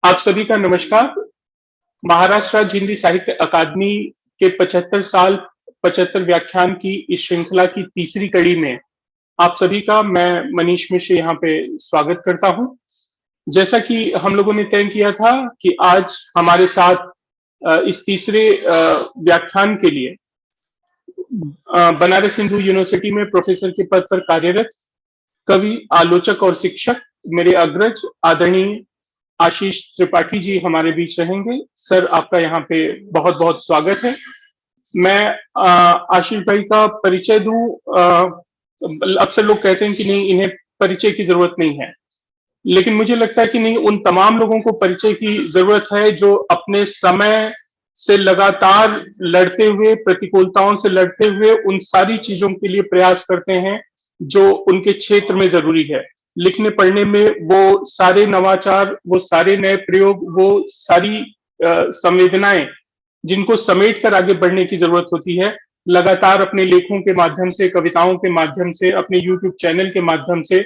आप सभी का नमस्कार। महाराष्ट्र राज्य हिंदी साहित्य अकादमी के 75 साल 75 व्याख्यान की इस श्रृंखला की तीसरी कड़ी में आप सभी का मैं मनीष मिश्र यहाँ पे स्वागत करता हूँ। जैसा कि हम लोगों ने तय किया था कि आज हमारे साथ इस तीसरे व्याख्यान के लिए बनारस हिंदू यूनिवर्सिटी में प्रोफेसर के पद पर कार्यरत कवि, आलोचक और शिक्षक मेरे अग्रज आदरणीय आशीष त्रिपाठी जी हमारे बीच रहेंगे। सर, आपका यहाँ पे बहुत बहुत स्वागत है। मैं आशीष भाई का परिचय दूं। अक्सर लोग कहते हैं कि नहीं, इन्हें परिचय की जरूरत नहीं है, लेकिन मुझे लगता है कि नहीं, उन तमाम लोगों को परिचय की जरूरत है जो अपने समय से लगातार लड़ते हुए, प्रतिकूलताओं से लड़ते हुए उन सारी चीजों के लिए प्रयास करते हैं जो उनके क्षेत्र में जरूरी है। लिखने पढ़ने में वो सारे नवाचार, वो सारे नए प्रयोग, वो सारी संवेदनाएं जिनको समेट कर आगे बढ़ने की जरूरत होती है, लगातार अपने लेखों के माध्यम से, कविताओं के माध्यम से, अपने यूट्यूब चैनल के माध्यम से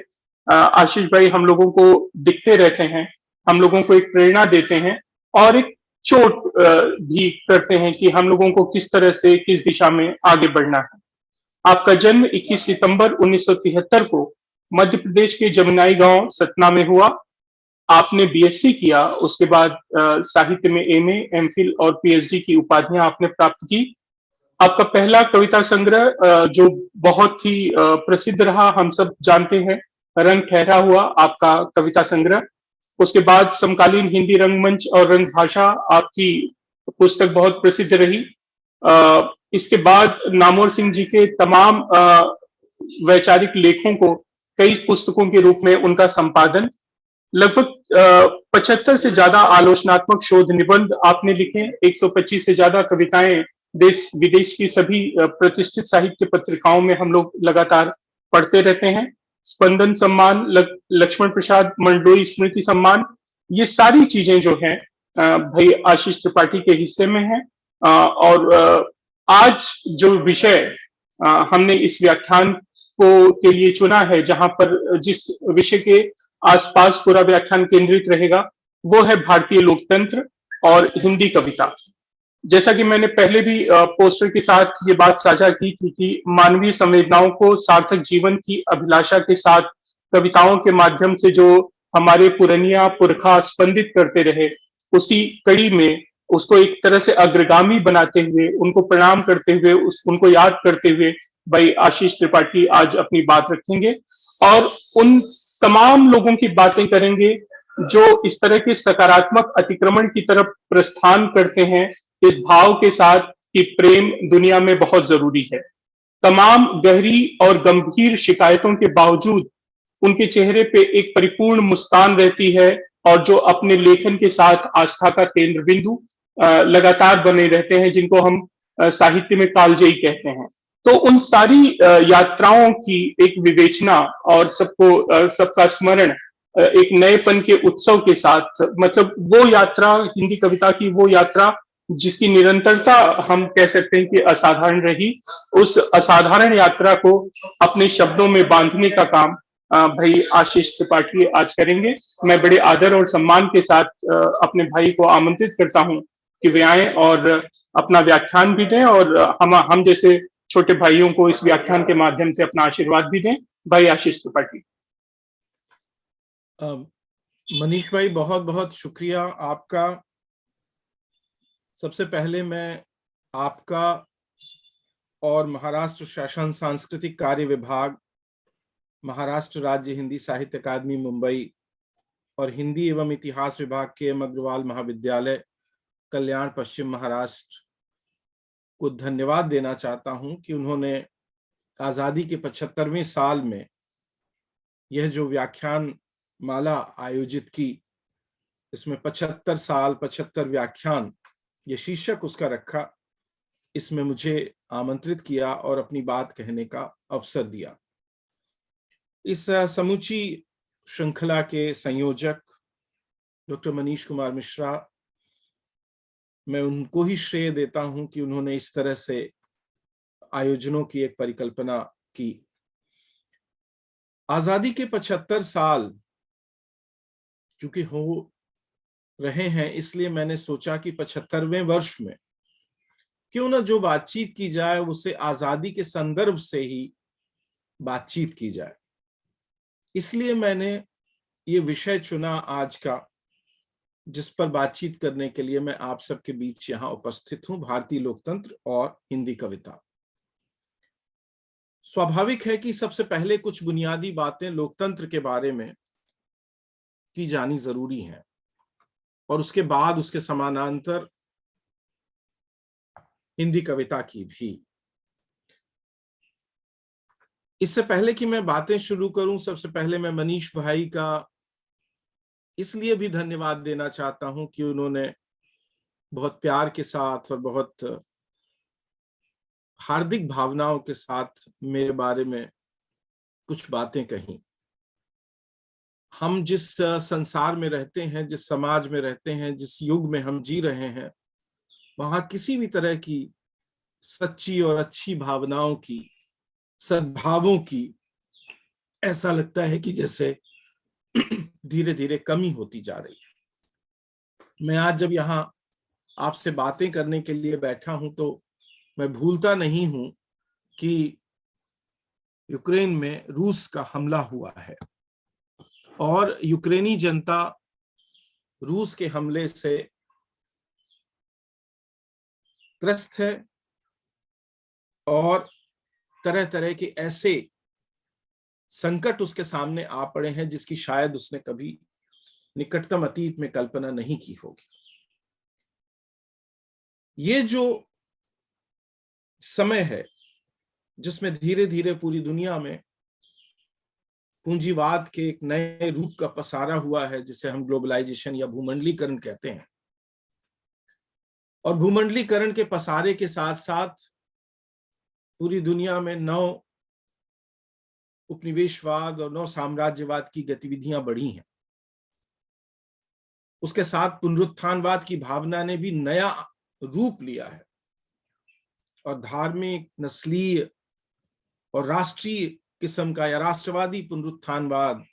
आशीष भाई हम लोगों को दिखते रहते हैं, हम लोगों को एक प्रेरणा देते हैं और एक चोट भी करते हैं कि हम लोगों को किस तरह से, किस दिशा में आगे बढ़ना है। आपका जन्म 21 सितंबर 1973 को मध्य प्रदेश के जमुनाई गांव सतना में हुआ। आपने बीएससी किया, उसके बाद साहित्य में एमए, एमफिल और पीएचडी की उपाधियां आपने प्राप्त की। आपका पहला कविता संग्रह जो बहुत ही प्रसिद्ध रहा, हम सब जानते हैं, रंग ठहरा हुआ आपका कविता संग्रह। उसके बाद समकालीन हिंदी रंगमंच और रंग भाषा आपकी पुस्तक बहुत प्रसिद्ध रही। इसके बाद नामोर सिंह जी के तमाम वैचारिक लेखों को कई पुस्तकों के रूप में उनका संपादन, लगभग 75 से ज्यादा आलोचनात्मक शोध निबंध आपने लिखे, 125 से ज्यादा कविताएं देश विदेश की सभी प्रतिष्ठित साहित्य पत्रिकाओं में हम लोग लगातार पढ़ते रहते हैं। स्पंदन सम्मान, लक्ष्मण प्रसाद मंडलोई स्मृति सम्मान, ये सारी चीजें जो हैं भाई आशीष त्रिपाठी के हिस्से में है। और आज जो विषय हमने इस व्याख्यान को के लिए चुना है, जहां पर जिस विषय के आसपास पूरा व्याख्यान केंद्रित रहेगा, वो है भारतीय लोकतंत्र और हिंदी कविता। जैसा कि मैंने पहले भी पोस्टर के साथ ये बात साझा की थी कि मानवीय संवेदनाओं को सार्थक जीवन की अभिलाषा के साथ कविताओं के माध्यम से जो हमारे पुरनिया पुरखा स्पंदित करते रहे, उसी कड़ी में उसको एक तरह से अग्रगामी बनाते हुए, उनको प्रणाम करते हुए, उनको याद करते हुए भाई आशीष त्रिपाठी आज अपनी बात रखेंगे और उन तमाम लोगों की बातें करेंगे जो इस तरह के सकारात्मक अतिक्रमण की तरफ प्रस्थान करते हैं, इस भाव के साथ कि प्रेम दुनिया में बहुत जरूरी है। तमाम गहरी और गंभीर शिकायतों के बावजूद उनके चेहरे पे एक परिपूर्ण मुस्कान रहती है और जो अपने लेखन के साथ आस्था का केंद्र बिंदु लगातार बने रहते हैं, जिनको हम साहित्य में कालजयी कहते हैं। तो उन सारी यात्राओं की एक विवेचना और सबका स्मरण एक नएपन के उत्सव के साथ, मतलब वो यात्रा, हिंदी कविता की वो यात्रा जिसकी निरंतरता हम कह सकते हैं कि असाधारण रही, उस असाधारण यात्रा को अपने शब्दों में बांधने का काम भाई आशीष त्रिपाठी आज करेंगे। मैं बड़े आदर और सम्मान के साथ अपने भाई को आमंत्रित करता हूं कि वे आए और अपना व्याख्यान भी दें और हम जैसे छोटे भाइयों को इस व्याख्यान के माध्यम से अपना आशीर्वाद भी दें। भाई आशीष त्रिपाठी। मनीष भाई, बहुत बहुत शुक्रिया आपका। सबसे पहले मैं आपका और महाराष्ट्र शासन सांस्कृतिक कार्य विभाग, महाराष्ट्र राज्य हिंदी साहित्य अकादमी मुंबई और हिंदी एवं इतिहास विभाग के एम अग्रवाल महाविद्यालय कल्याण पश्चिम महाराष्ट्र को धन्यवाद देना चाहता हूं कि उन्होंने आजादी के 75वें साल में यह जो व्याख्यान माला आयोजित की, इसमें 75 साल 75 व्याख्यान, ये शीर्षक उसका रखा, इसमें मुझे आमंत्रित किया और अपनी बात कहने का अवसर दिया। इस समूची श्रृंखला के संयोजक डॉक्टर मनीष कुमार मिश्रा, मैं उनको ही श्रेय देता हूं कि उन्होंने इस तरह से आयोजनों की एक परिकल्पना की। आजादी के 75 साल चूंकि रहे हैं, इसलिए मैंने सोचा कि 75वें वर्ष में क्यों ना जो बातचीत की जाए उसे आजादी के संदर्भ से ही बातचीत की जाए। इसलिए मैंने ये विषय चुना आज का, जिस पर बातचीत करने के लिए मैं आप सबके बीच यहां उपस्थित हूं, भारतीय लोकतंत्र और हिंदी कविता। स्वाभाविक है कि सबसे पहले कुछ बुनियादी बातें लोकतंत्र के बारे में की जानी जरूरी हैं और उसके बाद उसके समानांतर हिंदी कविता की भी। इससे पहले कि मैं बातें शुरू करूं, सबसे पहले मैं मनीष भाई का इसलिए भी धन्यवाद देना चाहता हूं कि उन्होंने बहुत प्यार के साथ और बहुत हार्दिक भावनाओं के साथ मेरे बारे में कुछ बातें कही। हम जिस संसार में रहते हैं, जिस समाज में रहते हैं, जिस युग में हम जी रहे हैं, वहां किसी भी तरह की सच्ची और अच्छी भावनाओं की, सद्भावों की, ऐसा लगता है कि जैसे धीरे धीरे कमी होती जा रही है। मैं आज जब यहाँ आपसे बातें करने के लिए बैठा हूं तो मैं भूलता नहीं हूं कि यूक्रेन में रूस का हमला हुआ है और यूक्रेनी जनता रूस के हमले से त्रस्त है और तरह तरह के ऐसे संकट उसके सामने आ पड़े हैं जिसकी शायद उसने कभी निकटतम अतीत में कल्पना नहीं की होगी। ये जो समय है जिसमें धीरे धीरे पूरी दुनिया में पूंजीवाद के एक नए रूप का पसारा हुआ है, जिसे हम ग्लोबलाइजेशन या भूमंडलीकरण कहते हैं, और भूमंडलीकरण के पसारे के साथ साथ पूरी दुनिया में नौ उपनिवेशवाद और नौ साम्राज्यवाद की गतिविधियां बढ़ी हैं। उसके साथ पुनरुत्थानवाद की भावना ने भी नया रूप लिया है और धार्मिक, नस्लीय और राष्ट्रीय किस्म का या राष्ट्रवादी पुनरुत्थानवाद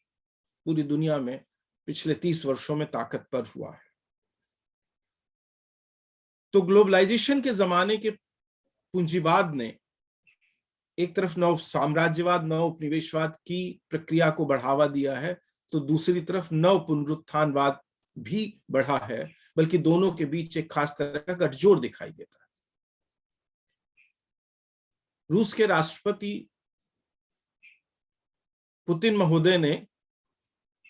पूरी दुनिया में पिछले 30 वर्षों में ताकतवर हुआ है। तो ग्लोबलाइजेशन के जमाने के पूंजीवाद ने एक तरफ नव साम्राज्यवाद, नव उपनिवेशवाद की प्रक्रिया को बढ़ावा दिया है, तो दूसरी तरफ नव पुनरुत्थानवाद भी बढ़ा है, बल्कि दोनों के बीच एक खास तरह का गठजोड़ दिखाई देता है। रूस के राष्ट्रपति पुतिन महोदय ने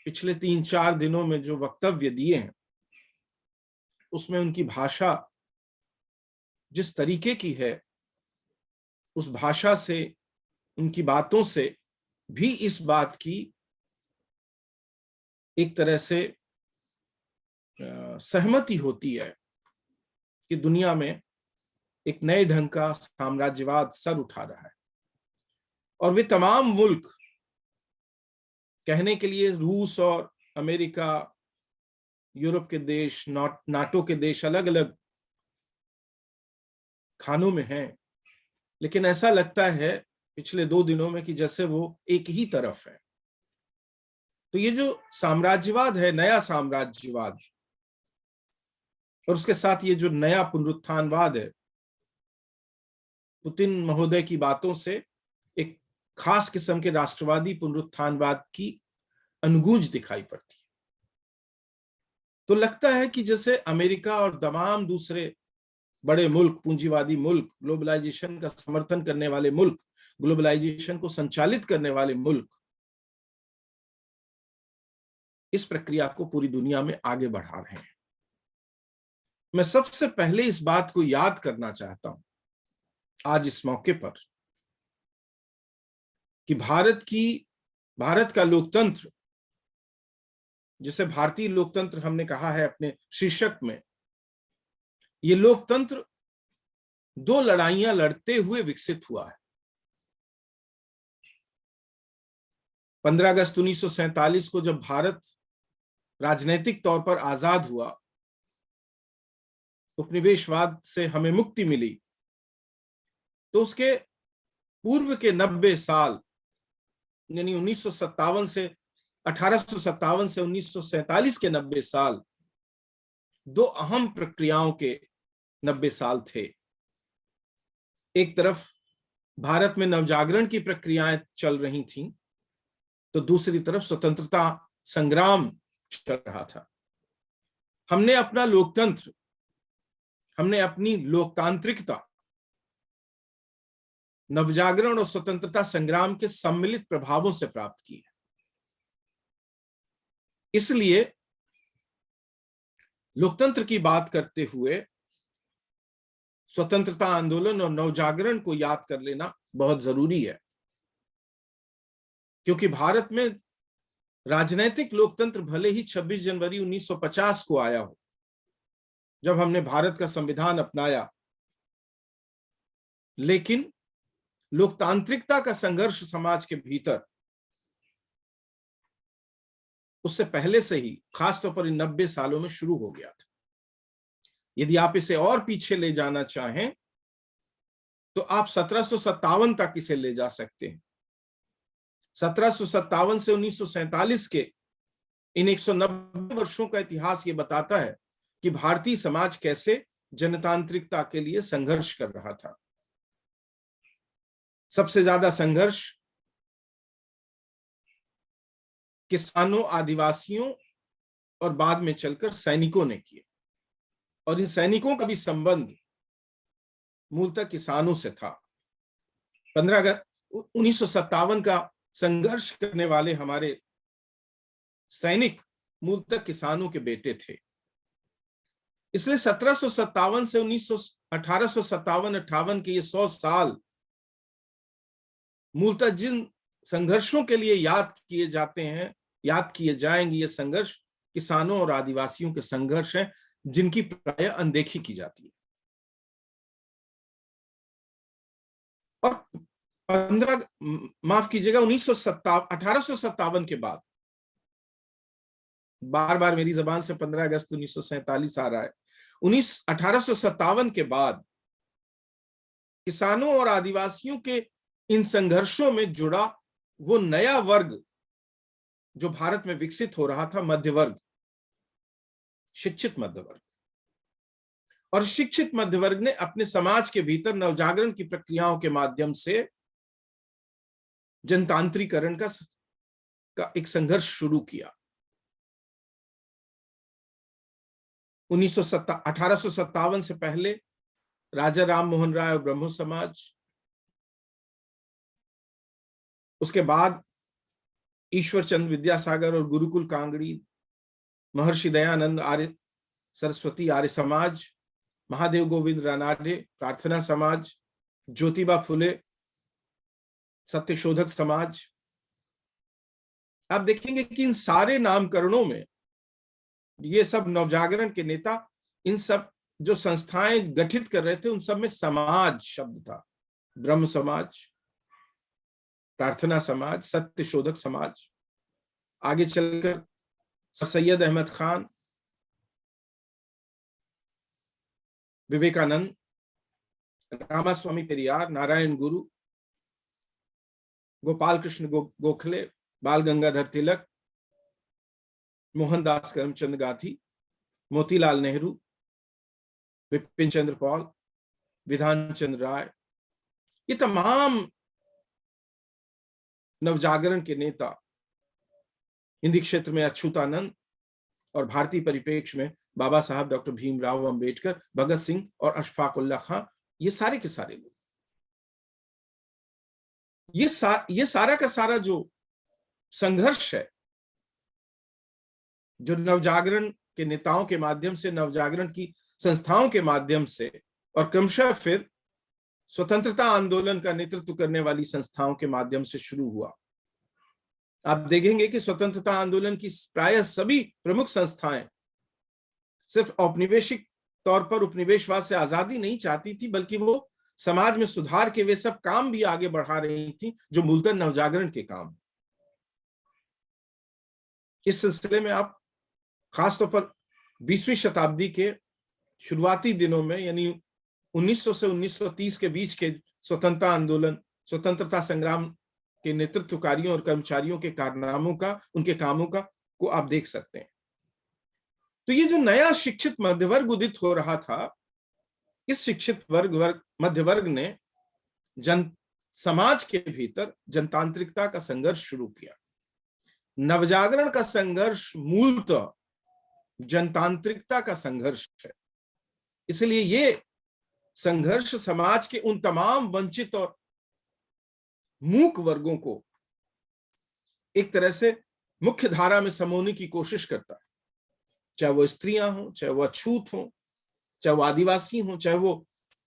पिछले 3-4 दिनों में जो वक्तव्य दिए हैं, उसमें उनकी भाषा जिस तरीके की है, उस भाषा से, उनकी बातों से भी इस बात की एक तरह से सहमति होती है कि दुनिया में एक नए ढंग का साम्राज्यवाद सर उठा रहा है और वे तमाम मुल्क, कहने के लिए रूस और अमेरिका, यूरोप के देश, नाटो के देश अलग अलग खानों में हैं, लेकिन ऐसा लगता है पिछले 2 दिनों में कि जैसे वो एक ही तरफ है। तो ये जो साम्राज्यवाद है, नया साम्राज्यवाद, और उसके साथ ये जो नया पुनरुत्थानवाद है, पुतिन महोदय की बातों से एक खास किस्म के राष्ट्रवादी पुनरुत्थानवाद की अनुगूंज दिखाई पड़ती है। तो लगता है कि जैसे अमेरिका और तमाम दूसरे बड़े मुल्क, पूंजीवादी मुल्क, ग्लोबलाइजेशन का समर्थन करने वाले मुल्क, ग्लोबलाइजेशन को संचालित करने वाले मुल्क इस प्रक्रिया को पूरी दुनिया में आगे बढ़ा रहे हैं। मैं सबसे पहले इस बात को याद करना चाहता हूं आज इस मौके पर कि भारत का लोकतंत्र, जिसे भारतीय लोकतंत्र हमने कहा है अपने शीर्षक में, ये लोकतंत्र 2 लड़ाइयां लड़ते हुए विकसित हुआ है। 15 अगस्त 1947 को जब भारत राजनीतिक तौर पर आजाद हुआ, उपनिवेशवाद से हमें मुक्ति मिली, तो उसके पूर्व के 90 साल, यानी 1857 से 1947 के 90 साल, दो अहम प्रक्रियाओं के 90 साल थे। एक तरफ भारत में नवजागरण की प्रक्रियाएं चल रही थीं, तो दूसरी तरफ स्वतंत्रता संग्राम चल रहा था। हमने अपना लोकतंत्र, हमने अपनी लोकतांत्रिकता नवजागरण और स्वतंत्रता संग्राम के सम्मिलित प्रभावों से प्राप्त की है। इसलिए लोकतंत्र की बात करते हुए स्वतंत्रता आंदोलन और नवजागरण को याद कर लेना बहुत जरूरी है, क्योंकि भारत में राजनैतिक लोकतंत्र भले ही 26 जनवरी 1950 को आया हो, जब हमने भारत का संविधान अपनाया, लेकिन लोकतांत्रिकता का संघर्ष समाज के भीतर उससे पहले से ही, खासतौर पर इन 90 सालों में शुरू हो गया था। यदि आप इसे और पीछे ले जाना चाहें तो आप 1757 तक इसे ले जा सकते हैं। 1757 से 1947 के इन 190 वर्षों का इतिहास ये बताता है कि भारतीय समाज कैसे जनतांत्रिकता के लिए संघर्ष कर रहा था। सबसे ज्यादा संघर्ष किसानों, आदिवासियों और बाद में चलकर सैनिकों ने किए, और इन सैनिकों का भी संबंध मूलतः किसानों से था। 15 अगस्त 1957 का संघर्ष करने वाले हमारे सैनिक मूलतः किसानों के बेटे थे। इसलिए 1757 से 1857-58 के ये 100 साल मूलतः जिन संघर्षों के लिए याद किए जाते हैं, याद किए जाएंगे, ये संघर्ष किसानों और आदिवासियों के संघर्ष हैं, जिनकी प्रायः अनदेखी की जाती है। और 1857 के बाद, बार बार मेरी जबान से 15 अगस्त 1947 आ रहा है, 1857 के बाद किसानों और आदिवासियों के इन संघर्षों में जुड़ा वो नया वर्ग जो भारत में विकसित हो रहा था, मध्य वर्ग, शिक्षित मध्य वर्ग। और शिक्षित मध्य वर्ग ने अपने समाज के भीतर नवजागरण की प्रक्रियाओं के माध्यम से जनतांत्रिकरण का एक संघर्ष शुरू किया। 1857 से पहले राजा राम मोहन राय और ब्रह्मो समाज, उसके बाद ईश्वर चंद्र विद्यासागर और गुरुकुल कांगड़ी, महर्षि दयानंद आर्य सरस्वती आर्य समाज, महादेव गोविंद रानाडे प्रार्थना समाज, ज्योतिबा फुले सत्यशोधक समाज। आप देखेंगे कि इन सारे नामकरणों में ये सब नवजागरण के नेता, इन सब जो संस्थाएं गठित कर रहे थे, उन सब में समाज शब्द था। ब्रह्म समाज, प्रार्थना समाज, सत्यशोधक समाज, आगे चलकर सर सैयद अहमद खान, विवेकानंद, रामास्वामी पेरियार, नारायण गुरु, गोपाल कृष्ण गोखले, बाल गंगाधर तिलक, मोहनदास करमचंद गांधी, मोतीलाल नेहरू, विपिन चंद्र पॉल, विधान चंद्र राय, ये तमाम नवजागरण के नेता, हिंदी क्षेत्र में अच्युतानंद और भारतीय परिप्रेक्ष्य में बाबा साहब डॉक्टर भीमराव अंबेडकर, भगत सिंह और अशफाक उल्लाह खां, ये सारे के सारे लोग, ये सारा का सारा जो संघर्ष है, जो नवजागरण के नेताओं के माध्यम से, नवजागरण की संस्थाओं के माध्यम से और क्रमशः फिर स्वतंत्रता आंदोलन का नेतृत्व करने वाली संस्थाओं के माध्यम से शुरू हुआ। आप देखेंगे कि स्वतंत्रता आंदोलन की प्रायः सभी प्रमुख संस्थाएं सिर्फ औपनिवेशिक तौर पर उपनिवेशवाद से आजादी नहीं चाहती थी, बल्कि वो समाज में सुधार के वे सब काम भी आगे बढ़ा रही थी जो मूलतः नवजागरण के काम। इस सिलसिले में आप खासतौर पर 20वीं शताब्दी के शुरुआती दिनों में, यानी 1900 से 1930 के बीच के स्वतंत्रता आंदोलन, स्वतंत्रता संग्राम के नेतृत्वकारियों और कर्मचारियों के कारनामों का, उनके कामों का को आप देख सकते हैं। तो ये जो नया शिक्षित मध्यवर्ग उदित हो रहा था, इस शिक्षित मध्य वर्ग ने समाज के भीतर जनतांत्रिकता का संघर्ष शुरू किया। नवजागरण का संघर्ष मूलतः जनतांत्रिकता का संघर्ष है। इसलिए ये संघर्ष समाज के उन तमाम वंचित और मूक वर्गों को एक तरह से मुख्य धारा में समोने की कोशिश करता है, चाहे वो स्त्रियां हों, चाहे वो अछूत हों, चाहे वो आदिवासी हों, चाहे वो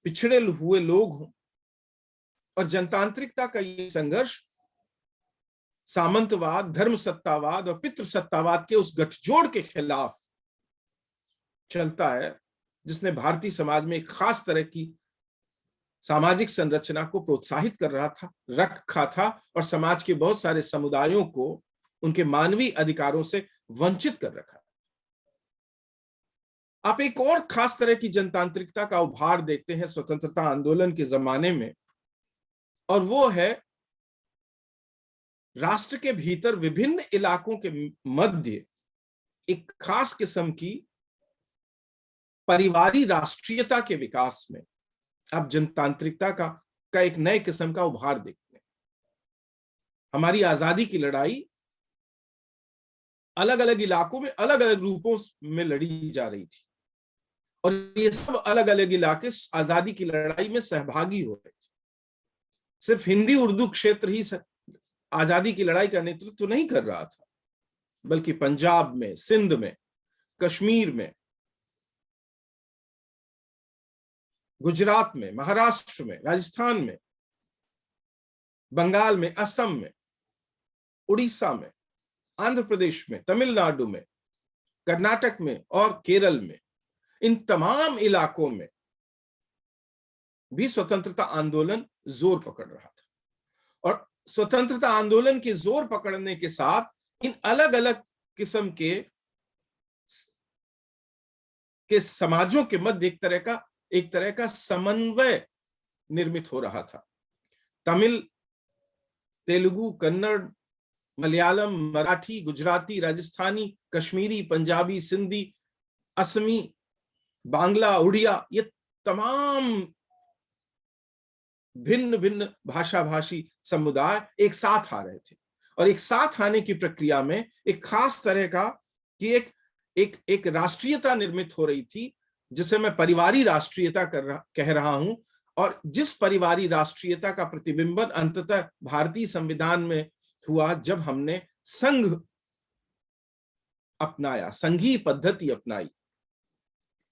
पिछड़े हुए लोग हों। और जनतांत्रिकता का ये संघर्ष सामंतवाद, धर्म सत्तावाद और पितृ सत्तावाद के उस गठजोड़ के खिलाफ चलता है, जिसने भारतीय समाज में एक खास तरह की सामाजिक संरचना को प्रोत्साहित कर रखा था और समाज के बहुत सारे समुदायों को उनके मानवीय अधिकारों से वंचित कर रखा। आप एक और खास तरह की जनतांत्रिकता का उभार देखते हैं स्वतंत्रता आंदोलन के जमाने में, और वो है राष्ट्र के भीतर विभिन्न इलाकों के मध्य एक खास किस्म की परिवारी राष्ट्रीयता के विकास में आप जनतांत्रिकता का एक नए किस्म का उभार देखते हैं। हमारी आजादी की लड़ाई अलग अलग इलाकों में अलग अलग रूपों में लड़ी जा रही थी, और ये सब अलग अलग इलाके आजादी की लड़ाई में सहभागी हो रहे थे। सिर्फ हिंदी उर्दू क्षेत्र ही आजादी की लड़ाई का नेतृत्व तो नहीं कर रहा था, बल्कि पंजाब में, सिंध में, कश्मीर में, गुजरात में, महाराष्ट्र में, राजस्थान में, बंगाल में, असम में, उड़ीसा में, आंध्र प्रदेश में, तमिलनाडु में, कर्नाटक में और केरल में, इन तमाम इलाकों में भी स्वतंत्रता आंदोलन जोर पकड़ रहा था। और स्वतंत्रता आंदोलन के जोर पकड़ने के साथ इन अलग अलग किस्म के समाजों के मध्य एक तरह का समन्वय निर्मित हो रहा था। तमिल, तेलुगु, कन्नड़, मलयालम, मराठी, गुजराती, राजस्थानी, कश्मीरी, पंजाबी, सिंधी, असमी, बांग्ला, उड़िया, ये तमाम भिन्न भिन्न भाषा भाषी समुदाय एक साथ आ रहे थे, और एक साथ आने की प्रक्रिया में एक खास तरह का कि एक राष्ट्रीयता निर्मित हो रही थी, जिसे मैं परिवारी राष्ट्रीयता कह रहा हूं। और जिस परिवारी राष्ट्रीयता का प्रतिबिंबन अंततः भारतीय संविधान में हुआ जब हमने संघ अपनाया, संघीय पद्धति अपनाई।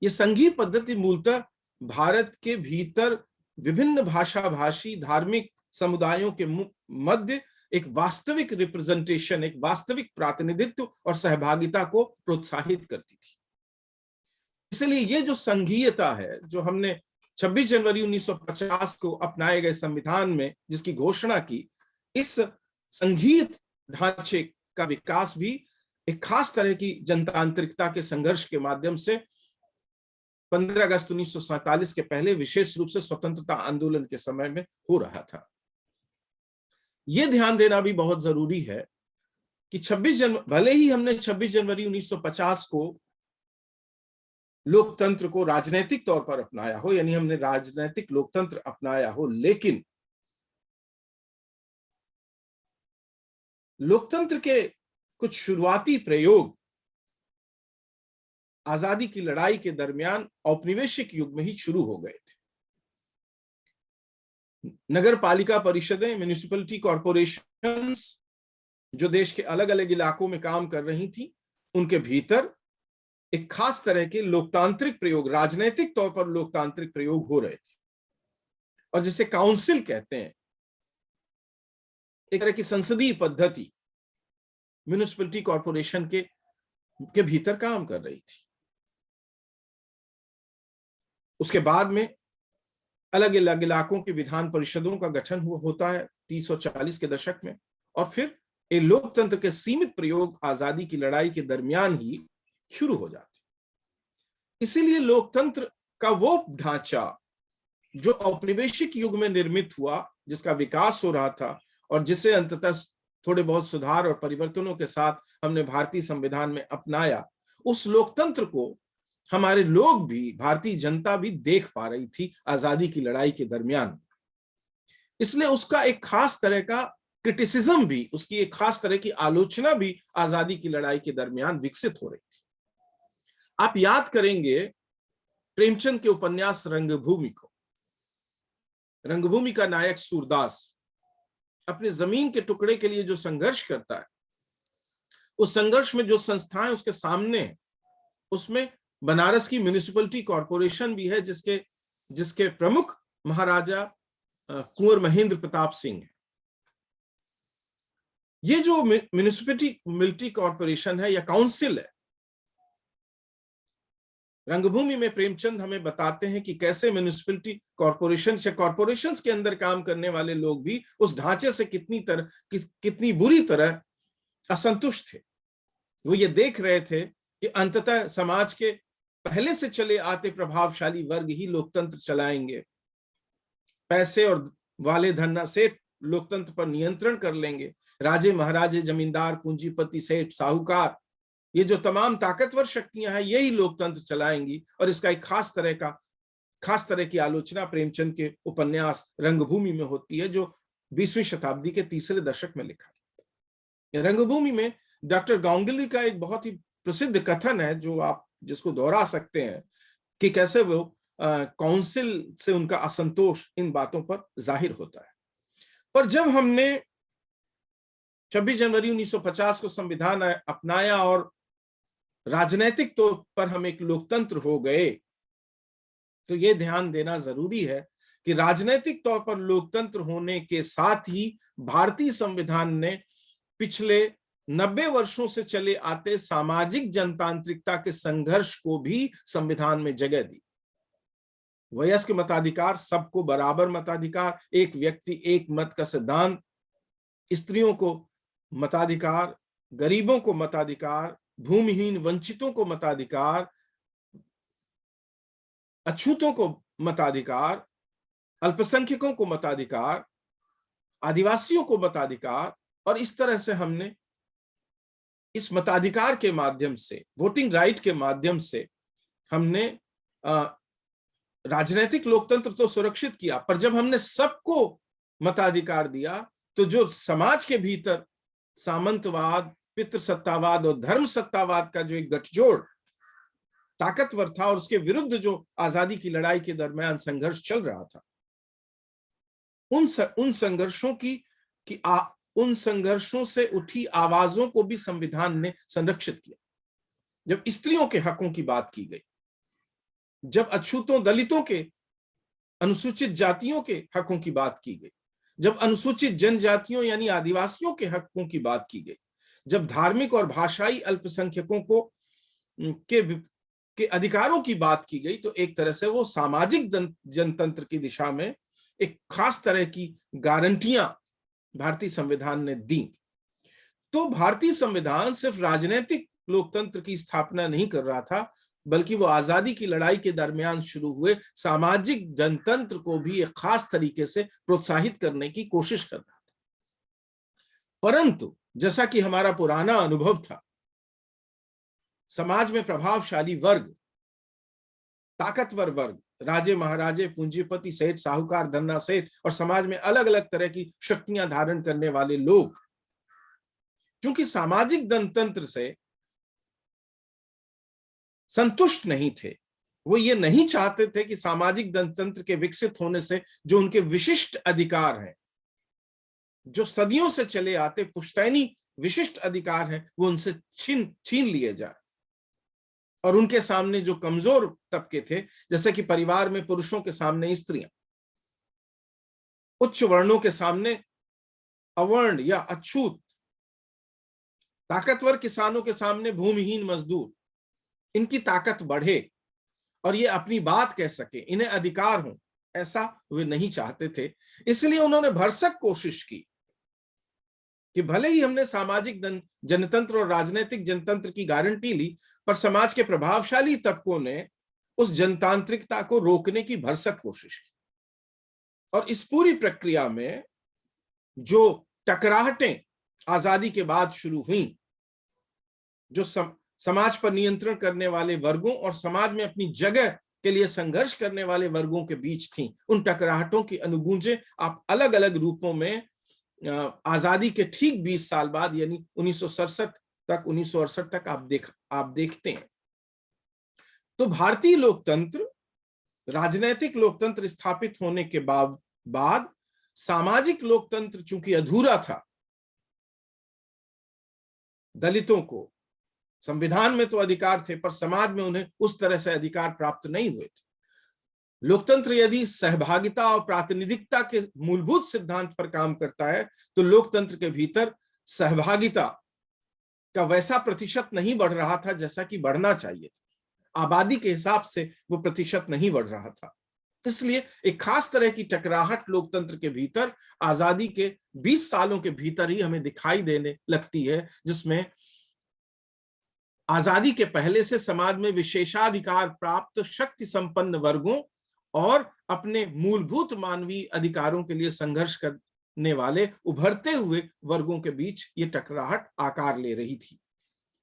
ये संघीय पद्धति मूलतः भारत के भीतर विभिन्न भाषा भाषी धार्मिक समुदायों के मध्य एक वास्तविक रिप्रेजेंटेशन, एक वास्तविक प्रातिनिधित्व और सहभागिता को प्रोत्साहित करती थी। इसलिए ये जो संघीयता है, जो हमने 26 जनवरी 1950 को अपनाए गए संविधान में जिसकी घोषणा की, इस संघीय ढांचे का विकास भी एक खास तरह की जनतांत्रिकता के संघर्ष के माध्यम से 15 अगस्त 1947 के पहले विशेष रूप से स्वतंत्रता आंदोलन के समय में हो रहा था। यह ध्यान देना भी बहुत जरूरी है कि भले ही हमने 26 जनवरी 1950 को लोकतंत्र को राजनीतिक तौर पर अपनाया हो, यानी हमने राजनीतिक लोकतंत्र अपनाया हो, लेकिन लोकतंत्र के कुछ शुरुआती प्रयोग आजादी की लड़ाई के दरमियान औपनिवेशिक युग में ही शुरू हो गए थे। नगर पालिका परिषदें, म्युनिसिपलिटी कॉरपोरेशंस जो देश के अलग अलग इलाकों में काम कर रही थी, उनके भीतर एक खास तरह के लोकतांत्रिक प्रयोग, राजनीतिक तौर पर लोकतांत्रिक प्रयोग हो रहे थे, और जिसे काउंसिल कहते हैं, एक तरह की संसदीय पद्धति म्युनिसिपलिटी कॉरपोरेशन के भीतर काम कर रही थी। उसके बाद में अलग अलग इलाकों के विधान परिषदों का गठन होता है 30 और 40 के दशक में, और फिर ये लोकतंत्र के सीमित प्रयोग आजादी की लड़ाई के दरमियान ही शुरू हो जाते। इसीलिए लोकतंत्र का वो ढांचा जो औपनिवेशिक युग में निर्मित हुआ, जिसका विकास हो रहा था और जिसे अंततः थोड़े बहुत सुधार और परिवर्तनों के साथ हमने भारतीय संविधान में अपनाया, उस लोकतंत्र को हमारे लोग भी, भारतीय जनता भी देख पा रही थी आजादी की लड़ाई के दरमियान। इसलिए उसका एक खास तरह का क्रिटिसिज्म भी, उसकी एक खास तरह की आलोचना भी आजादी की लड़ाई के दरमियान विकसित हो रही थी। आप याद करेंगे प्रेमचंद के उपन्यास रंगभूमि को। रंगभूमि का नायक सूरदास अपने जमीन के टुकड़े के लिए जो संघर्ष करता है, उस संघर्ष में जो संस्थाएं उसके सामने है, उसमें बनारस की म्युनिसिपलिटी कॉरपोरेशन भी है, जिसके प्रमुख महाराजा कुंवर महेंद्र प्रताप सिंह है। ये जो म्युनिसिपलिटी कॉरपोरेशन है या काउंसिल है, रंगभूमि में प्रेमचंद हमें बताते हैं कि कैसे म्युनिसिपलिटी कॉरपोरेशन या कॉरपोरेशंस के अंदर काम करने वाले लोग भी उस ढांचे से कितनी बुरी तरह असंतुष्ट थे। वो ये देख रहे थे कि अंततः समाज के पहले से चले आते प्रभावशाली वर्ग ही लोकतंत्र चलाएंगे, पैसे और वाले धन्ना सेठ लोकतंत्र पर नियंत्रण कर लेंगे, राजे महाराजे, जमींदार, पूंजीपति, सेठ, साहूकार, ये जो तमाम ताकतवर शक्तियां हैं, यही लोकतंत्र चलाएंगी। और इसका एक खास तरह की आलोचना प्रेमचंद के उपन्यास रंगभूमि में होती है, जो 20वीं शताब्दी के तीसरे दशक में लिखा है। रंगभूमि में डॉक्टर गांगुली का एक बहुत ही प्रसिद्ध कथन है, जो आप जिसको दोहरा सकते हैं, कि कैसे वो काउंसिल से उनका असंतोष इन बातों पर जाहिर होता है। पर जब हमने 26 जनवरी 1950 को संविधान अपनाया और राजनैतिक तौर पर हम एक लोकतंत्र हो गए, तो ये ध्यान देना जरूरी है कि राजनैतिक तौर पर लोकतंत्र होने के साथ ही भारतीय संविधान ने पिछले 90 वर्षों से चले आते सामाजिक जनतांत्रिकता के संघर्ष को भी संविधान में जगह दी। वयस्क मताधिकार, सबको बराबर मताधिकार, एक व्यक्ति एक मत का सिद्धांत, स्त्रियों को मताधिकार, गरीबों को मताधिकार, भूमिहीन वंचितों को मताधिकार, अछूतों को मताधिकार, अल्पसंख्यकों को मताधिकार, आदिवासियों को मताधिकार। और इस तरह से हमने इस मताधिकार के माध्यम से, वोटिंग राइट के माध्यम से हमने राजनीतिक लोकतंत्र तो सुरक्षित किया, पर जब हमने सबको मताधिकार दिया तो जो समाज के भीतर सामंतवाद, पितृसत्तावाद और धर्म सत्तावाद का जो एक गठजोड़ ताकतवर था और उसके विरुद्ध जो आजादी की लड़ाई के दरमियान संघर्ष चल रहा था, उन संघर्षों से उठी आवाजों को भी संविधान ने संरक्षित किया। जब स्त्रियों के हकों की बात की गई, जब अछूतों, दलितों के, अनुसूचित जातियों के हकों की बात की गई, जब अनुसूचित जनजातियों यानी आदिवासियों के हकों की बात की गई, जब धार्मिक और भाषाई अल्पसंख्यकों को के अधिकारों की बात की गई, तो एक तरह से वो सामाजिक जनतंत्र की दिशा में एक खास तरह की गारंटियां भारतीय संविधान ने दी। तो भारतीय संविधान सिर्फ राजनीतिक लोकतंत्र की स्थापना नहीं कर रहा था, बल्कि वो आजादी की लड़ाई के दरमियान शुरू हुए सामाजिक जनतंत्र को भी एक खास तरीके से प्रोत्साहित करने की कोशिश कर रहा था। परंतु जैसा कि हमारा पुराना अनुभव था, समाज में प्रभावशाली वर्ग, ताकतवर वर्ग, राजे महाराजे, पूंजीपति, सेठ, साहूकार, धन्ना सेठ और समाज में अलग अलग तरह की शक्तियां धारण करने वाले लोग, क्योंकि सामाजिक जनतंत्र से संतुष्ट नहीं थे, वो ये नहीं चाहते थे कि सामाजिक जनतंत्र के विकसित होने से जो उनके विशिष्ट अधिकार हैं, जो सदियों से चले आते पुश्तैनी विशिष्ट अधिकार हैं, वो उनसे छीन लिए जाए। और उनके सामने जो कमजोर तबके थे, जैसे कि परिवार में पुरुषों के सामने स्त्रियां, उच्च वर्णों के सामने अवर्ण या अछूत, ताकतवर किसानों के सामने भूमिहीन मजदूर, इनकी ताकत बढ़े और ये अपनी बात कह सके, इन्हें अधिकार हो, ऐसा वे नहीं चाहते थे। इसलिए उन्होंने भरसक कोशिश की कि भले ही हमने सामाजिक जनतंत्र और राजनीतिक जनतंत्र की गारंटी ली, पर समाज के प्रभावशाली तबकों ने उस जनतांत्रिकता को रोकने की भरसक कोशिश की। और इस पूरी प्रक्रिया में जो टकराहटें आजादी के बाद शुरू हुई, जो समाज पर नियंत्रण करने वाले वर्गों और समाज में अपनी जगह के लिए संघर्ष करने वाले वर्गों के बीच थी। उन टकराहटों की अनुभूजें आप अलग अलग रूपों में आजादी के ठीक 20 साल बाद यानी 1967 तक 1968 तक आप देखते हैं। तो भारतीय लोकतंत्र, राजनीतिक लोकतंत्र स्थापित होने के बाद सामाजिक लोकतंत्र चूंकि अधूरा था, दलितों को संविधान में तो अधिकार थे पर समाज में उन्हें उस तरह से अधिकार प्राप्त नहीं हुए थे। लोकतंत्र यदि सहभागिता और प्रातिनिधिकता के मूलभूत सिद्धांत पर काम करता है तो लोकतंत्र के भीतर सहभागिता का वैसा प्रतिशत नहीं बढ़ रहा था जैसा कि बढ़ना चाहिए था। आबादी के हिसाब से वो प्रतिशत नहीं बढ़ रहा था। इसलिए एक खास तरह की टकराहट लोकतंत्र के भीतर आजादी के 20 सालों के भीतर ही हमें दिखाई देने लगती है, जिसमें आजादी के पहले से समाज में विशेषाधिकार प्राप्त शक्ति संपन्न वर्गों और अपने मूलभूत मानवीय अधिकारों के लिए संघर्ष करने वाले उभरते हुए वर्गों के बीच ये टकराहट आकार ले रही थी।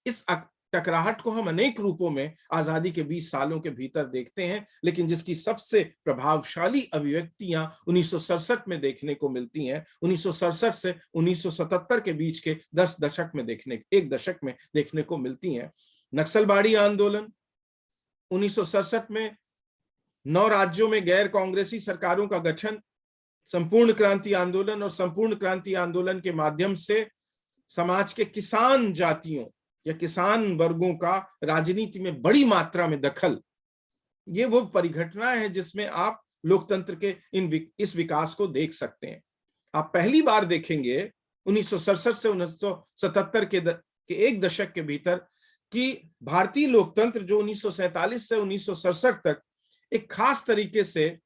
इस टकराहट को हम अनेक रूपों में आजादी के 20 सालों के भीतर देखते हैं, लेकिन जिसकी सबसे प्रभावशाली अभिव्यक्तियां 1967 में देखने को मिलती हैं। 1967 से 1977 के बीच के 10 दशक में एक दशक में देखने को मिलती हैं। नक्सलवाड़ी आंदोलन, 1967 में 9 राज्यों में गैर कांग्रेसी सरकारों का गठन, संपूर्ण क्रांति आंदोलन और संपूर्ण क्रांति आंदोलन के माध्यम से समाज के किसान जातियों या किसान वर्गों का राजनीति में बड़ी मात्रा में दखल, ये वो परिघटनाएं हैं जिसमें आप लोकतंत्र के इस विकास को देख सकते हैं। आप पहली बार देखेंगे 1967 से 1977 के एक दशक के भीतर कि भारतीय लोकतंत्र जो 1947 से 1967 तक एक खास तरीके से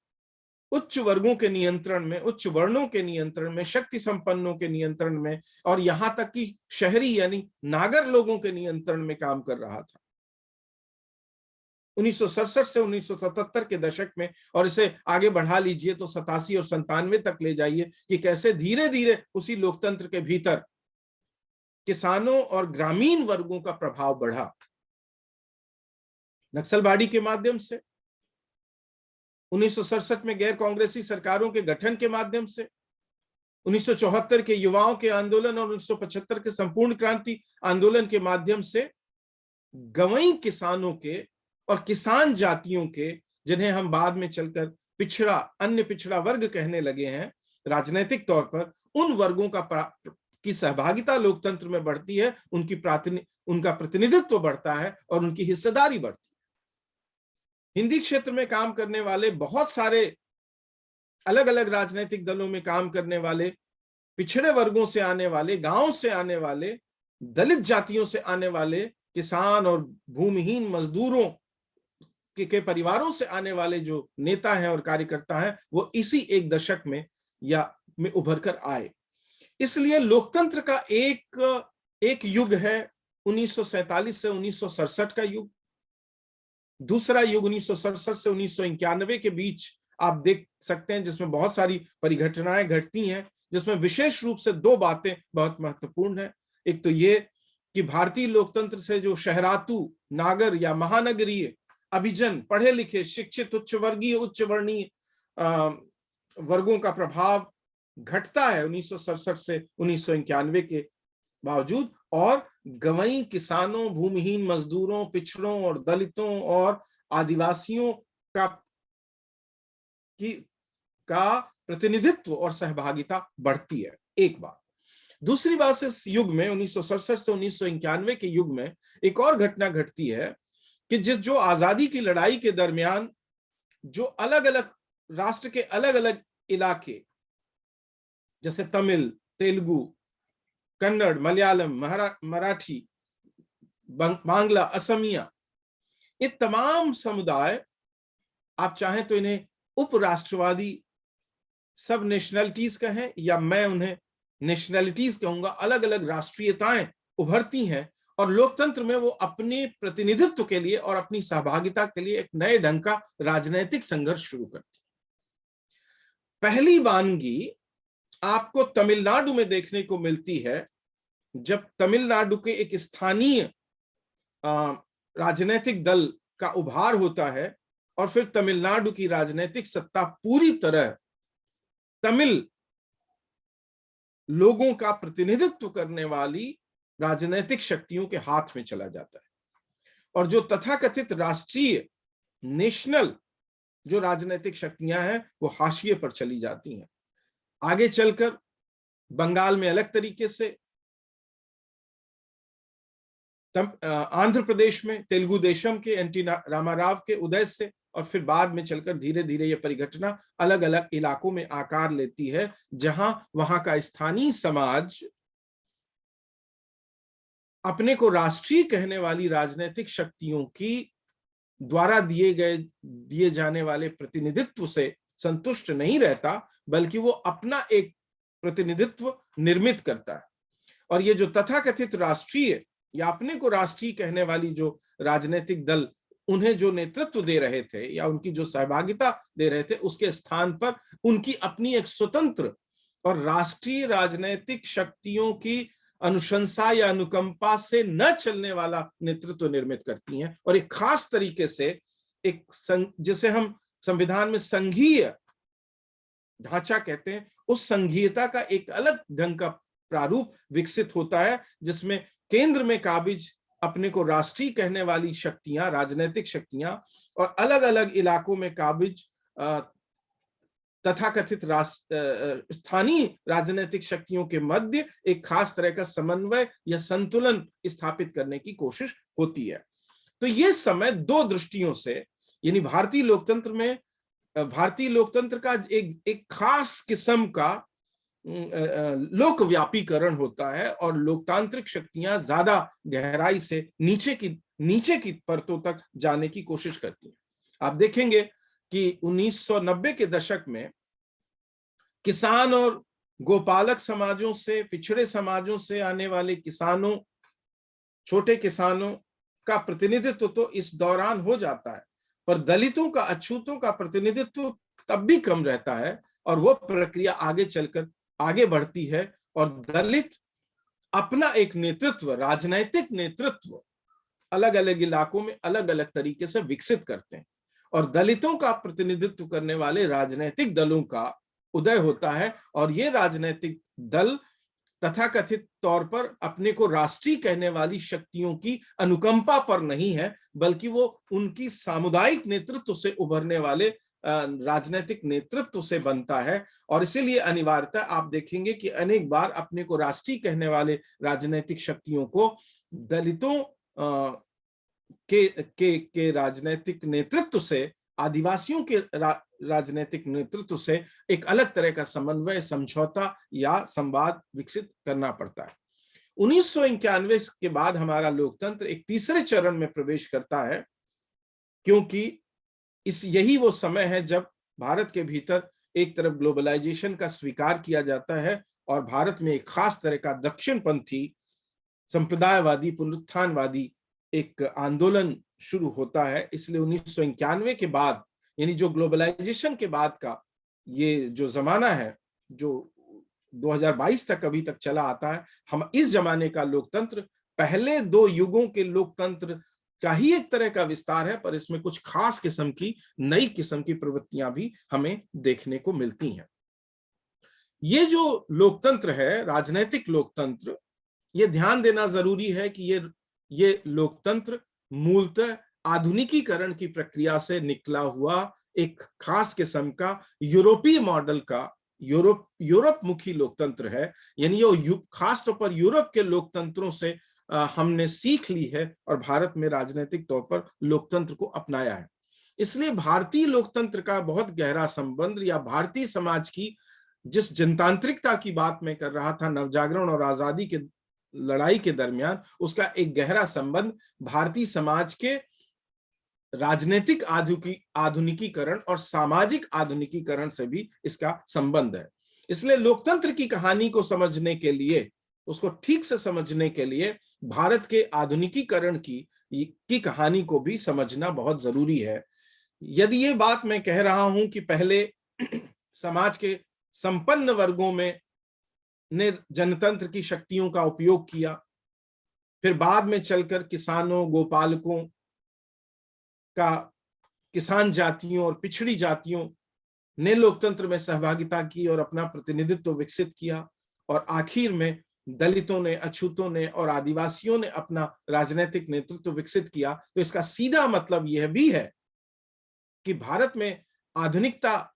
उच्च वर्गों के नियंत्रण में, उच्च वर्णों के नियंत्रण में, शक्ति संपन्नों के नियंत्रण में और यहां तक कि शहरी यानी नागर लोगों के नियंत्रण में काम कर रहा था। 1967 से 1977 के दशक में, और इसे आगे बढ़ा लीजिए तो 87 और 97 तक ले जाइए कि कैसे धीरे धीरे उसी लोकतंत्र के भीतर किसानों और ग्रामीण वर्गों का प्रभाव बढ़ा। नक्सलवाड़ी के माध्यम से, 1967 में गैर कांग्रेसी सरकारों के गठन के माध्यम से, 1974 के युवाओं के आंदोलन और 1975 के संपूर्ण क्रांति आंदोलन के माध्यम से गंवई किसानों के और किसान जातियों के, जिन्हें हम बाद में चलकर अन्य पिछड़ा वर्ग कहने लगे हैं राजनीतिक तौर पर, उन वर्गों की सहभागिता लोकतंत्र में बढ़ती है, उनका प्रतिनिधित्व बढ़ता है और उनकी हिस्सेदारी बढ़ती है। हिंदी क्षेत्र में काम करने वाले बहुत सारे अलग अलग राजनीतिक दलों में काम करने वाले, पिछड़े वर्गों से आने वाले, गांव से आने वाले, दलित जातियों से आने वाले किसान और भूमिहीन मजदूरों के परिवारों से आने वाले जो नेता हैं और कार्यकर्ता हैं, वो इसी एक दशक में उभर कर आए। इसलिए लोकतंत्र का एक युग है 1947 से 1967 का युग। दूसरा युग 1967 से 1991 के बीच आप देख सकते हैं, जिसमें बहुत सारी परिघटनाएं घटती हैं, जिसमें विशेष रूप से 2 बातें बहुत महत्वपूर्ण हैं। एक तो ये कि भारतीय लोकतंत्र से जो शहरातु, नागर या महानगरीय अभिजन, पढ़े लिखे, शिक्षित, उच्च वर्गीय, उच्च वर्णीय वर्गों का प्रभाव घटता है 1967 से 1991 के बावजूद, और गंवई किसानों, भूमिहीन मजदूरों, पिछड़ों और दलितों और आदिवासियों का प्रतिनिधित्व और सहभागिता बढ़ती है। एक बात। दूसरी बात, इस युग में 1967 से 1991 के युग में एक और घटना घटती है कि जो आजादी की लड़ाई के दरमियान जो अलग अलग राष्ट्र के अलग अलग इलाके, जैसे तमिल, तेलुगु, कन्नड़, मलयालम, मराठी, बांग्ला, असमिया, ये तमाम समुदाय, आप चाहें तो इन्हें उपराष्ट्रवादी सब नेशनलिटीज कहें या मैं उन्हें नेशनलिटीज कहूंगा, अलग अलग राष्ट्रीयताएं उभरती हैं और लोकतंत्र में वो अपने प्रतिनिधित्व के लिए और अपनी सहभागिता के लिए एक नए ढंग का राजनीतिक संघर्ष शुरू करती है। पहली वानगी आपको तमिलनाडु में देखने को मिलती है, जब तमिलनाडु के एक स्थानीय राजनीतिक दल का उभार होता है और फिर तमिलनाडु की राजनीतिक सत्ता पूरी तरह तमिल लोगों का प्रतिनिधित्व करने वाली राजनीतिक शक्तियों के हाथ में चला जाता है और जो तथाकथित राष्ट्रीय नेशनल जो राजनीतिक शक्तियां हैं वो हाशिए पर चली जाती हैं। आगे चलकर बंगाल में अलग तरीके से, आंध्र प्रदेश में तेलुगु देशम के एनटी रामाराव के उदय से और फिर बाद में चलकर धीरे धीरे यह परिघटना अलग अलग इलाकों में आकार लेती है, जहां वहां का स्थानीय समाज अपने को राष्ट्रीय कहने वाली राजनीतिक शक्तियों की द्वारा दिए जाने वाले प्रतिनिधित्व से संतुष्ट नहीं रहता, बल्कि वो अपना एक प्रतिनिधित्व निर्मित करता है। और ये जो तथाकथित राष्ट्रीय या अपने को राष्ट्रीय कहने वाली जो राजनीतिक दल उन्हें जो नेतृत्व दे रहे थे या उनकी जो सहभागिता दे रहे थे, उसके स्थान पर उनकी अपनी एक स्वतंत्र और राष्ट्रीय राजनीतिक शक्तियों की अनुशंसा या अनुकंपा से न चलने वाला नेतृत्व निर्मित करती हैं और एक खास तरीके से एक जिसे हम संविधान में संघीय ढांचा कहते हैं, उस संघीयता का एक अलग ढंग का प्रारूप विकसित होता है, जिसमें केंद्र में काबिज अपने को राष्ट्रीय कहने वाली शक्तियां, राजनीतिक शक्तियां, और अलग अलग इलाकों में काबिज तथाकथित स्थानीय राजनीतिक शक्तियों के मध्य एक खास तरह का समन्वय या संतुलन स्थापित करने की कोशिश होती है। तो ये समय दो दृष्टियों से, यानी भारतीय लोकतंत्र का एक खास किस्म का लोकव्यापीकरण होता है और लोकतांत्रिक शक्तियां ज्यादा गहराई से नीचे की परतों तक जाने की कोशिश करती हैं। आप देखेंगे कि 1990 के दशक में किसान और गोपालक समाजों से, पिछड़े समाजों से आने वाले किसानों, छोटे किसानों का प्रतिनिधित्व तो इस दौरान हो जाता है, पर दलितों का, अछूतों का प्रतिनिधित्व तब भी कम रहता है और वो प्रक्रिया आगे चलकर आगे बढ़ती है और दलित अपना एक नेतृत्व, राजनैतिक नेतृत्व अलग अलग इलाकों में अलग अलग तरीके से विकसित करते हैं और दलितों का प्रतिनिधित्व करने वाले राजनैतिक दलों का उदय होता है और ये राजनैतिक दल तथाकथित तौर पर अपने को राष्ट्रीय कहने वाली शक्तियों की अनुकंपा पर नहीं है, बल्कि वो उनकी सामुदायिक नेतृत्व से उभरने वाले राजनीतिक नेतृत्व से बनता है। और इसीलिए अनिवार्यता आप देखेंगे कि अनेक बार अपने को राष्ट्रीय कहने वाले राजनीतिक शक्तियों को दलितों के राजनीतिक नेतृत्व से, आदिवासियों के राजनीतिक नेतृत्व से एक अलग तरह का समन्वय, समझौता या संवाद विकसित करना पड़ता है। 1991 के बाद हमारा लोकतंत्र एक तीसरे चरण में प्रवेश करता है, क्योंकि यही वो समय है जब भारत के भीतर एक तरफ ग्लोबलाइजेशन का स्वीकार किया जाता है और भारत में एक खास तरह का दक्षिणपंथी, संप्रदायवादी, पुनरुत्थानवादी एक आंदोलन शुरू होता है। इसलिए 1991 के बाद, यानी जो ग्लोबलाइजेशन के बाद का ये जो जमाना है, जो 2022 तक अभी तक चला आता है, हम इस जमाने का लोकतंत्र पहले दो युगों के लोकतंत्र का ही एक तरह का विस्तार है, पर इसमें कुछ खास किस्म की, नई किस्म की प्रवृत्तियां भी हमें देखने को मिलती हैं। ये जो लोकतंत्र है, राजनैतिक लोकतंत्र, ये ध्यान देना जरूरी है कि ये लोकतंत्र मूलतः आधुनिकीकरण की प्रक्रिया से निकला हुआ एक खास किस्म का यूरोपीय मॉडल का यूरोप मुखी लोकतंत्र है। यानी ये खास तौर पर यूरोप के लोकतंत्रों से हमने सीख ली है और भारत में राजनीतिक तौर पर लोकतंत्र को अपनाया है। इसलिए भारतीय लोकतंत्र का बहुत गहरा संबंध, या भारतीय समाज की जिस जनतांत्रिकता की बात मैं कर रहा था नवजागरण और आजादी के लड़ाई के दरमियान, उसका एक गहरा संबंध भारतीय समाज के राजनीतिक आधुनिकीकरण और सामाजिक आधुनिकीकरण से भी इसका संबंध है। इसलिए लोकतंत्र की कहानी को समझने के लिए, उसको ठीक से समझने के लिए भारत के आधुनिकीकरण की कहानी को भी समझना बहुत जरूरी है। यदि ये बात मैं कह रहा हूं कि पहले समाज के संपन्न वर्गों में ने जनतंत्र की शक्तियों का उपयोग किया, फिर बाद में चलकर किसानों, गोपालकों का, किसान जातियों और पिछड़ी जातियों ने लोकतंत्र में सहभागिता की और अपना प्रतिनिधित्व विकसित किया, और आखिर में दलितों ने, अछूतों ने और आदिवासियों ने अपना राजनीतिक नेतृत्व विकसित किया। तो इसका सीधा मतलब यह भी है कि भारत में आधुनिकता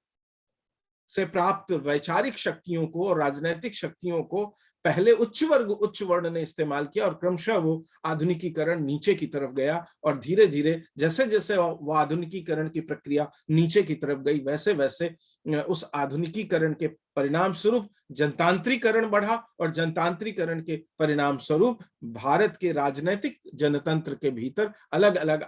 से प्राप्त वैचारिक शक्तियों को और राजनीतिक शक्तियों को पहले उच्च वर्ग, उच्च वर्ण ने इस्तेमाल किया, और क्रमशः वो आधुनिकीकरण नीचे की तरफ गया, और धीरे धीरे जैसे जैसे वो आधुनिकीकरण की प्रक्रिया नीचे की तरफ गई, वैसे वैसे उस आधुनिकीकरण के परिणाम स्वरूप जनतांत्रीकरण बढ़ा, और जनतांत्रीकरण के परिणाम स्वरूप भारत के राजनीतिक जनतंत्र के भीतर अलग अलग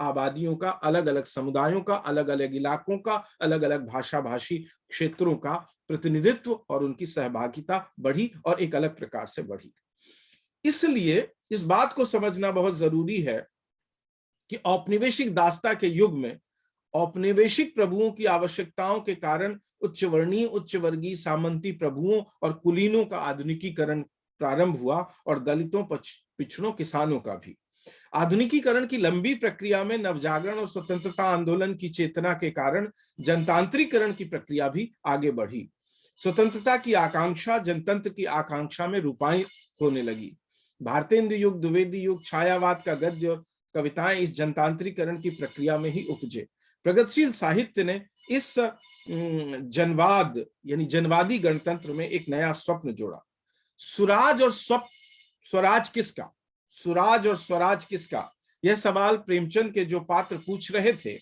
आबादियों का, अलग अलग समुदायों का, अलग अलग इलाकों का, अलग अलग भाषा भाषी क्षेत्रों का प्रतिनिधित्व और उनकी सहभागिता बढ़ी, और एक अलग प्रकार से बढ़ी। इसलिए इस बात को समझना बहुत जरूरी है कि औपनिवेशिक दासता के युग में औपनिवेशिक प्रभुओं की आवश्यकताओं के कारण उच्च वर्णीय, उच्च वर्गीय, सामंती प्रभुओं और कुलीनों का आधुनिकीकरण प्रारंभ हुआ, और दलितों, पिछड़ों, किसानों का भी। आधुनिकीकरण की लंबी प्रक्रिया में नवजागरण और स्वतंत्रता आंदोलन की चेतना के कारण जनतांत्रीकरण की प्रक्रिया भी आगे बढ़ी। स्वतंत्रता की आकांक्षा जनतंत्र की आकांक्षा में रूपायित होने लगी। भारतेंदु युग, द्विवेदी युग, छायावाद का गद्य और कविताएं इस जनतांत्रीकरण की प्रक्रिया में ही उपजे। प्रगतिशील साहित्य ने इस जनवाद यानी जनवादी गणतंत्र में एक नया स्वप्न जोड़ा। सुराज और स्वराज किसका, सुराज और स्वराज किसका, यह सवाल प्रेमचंद के जो पात्र पूछ रहे थे,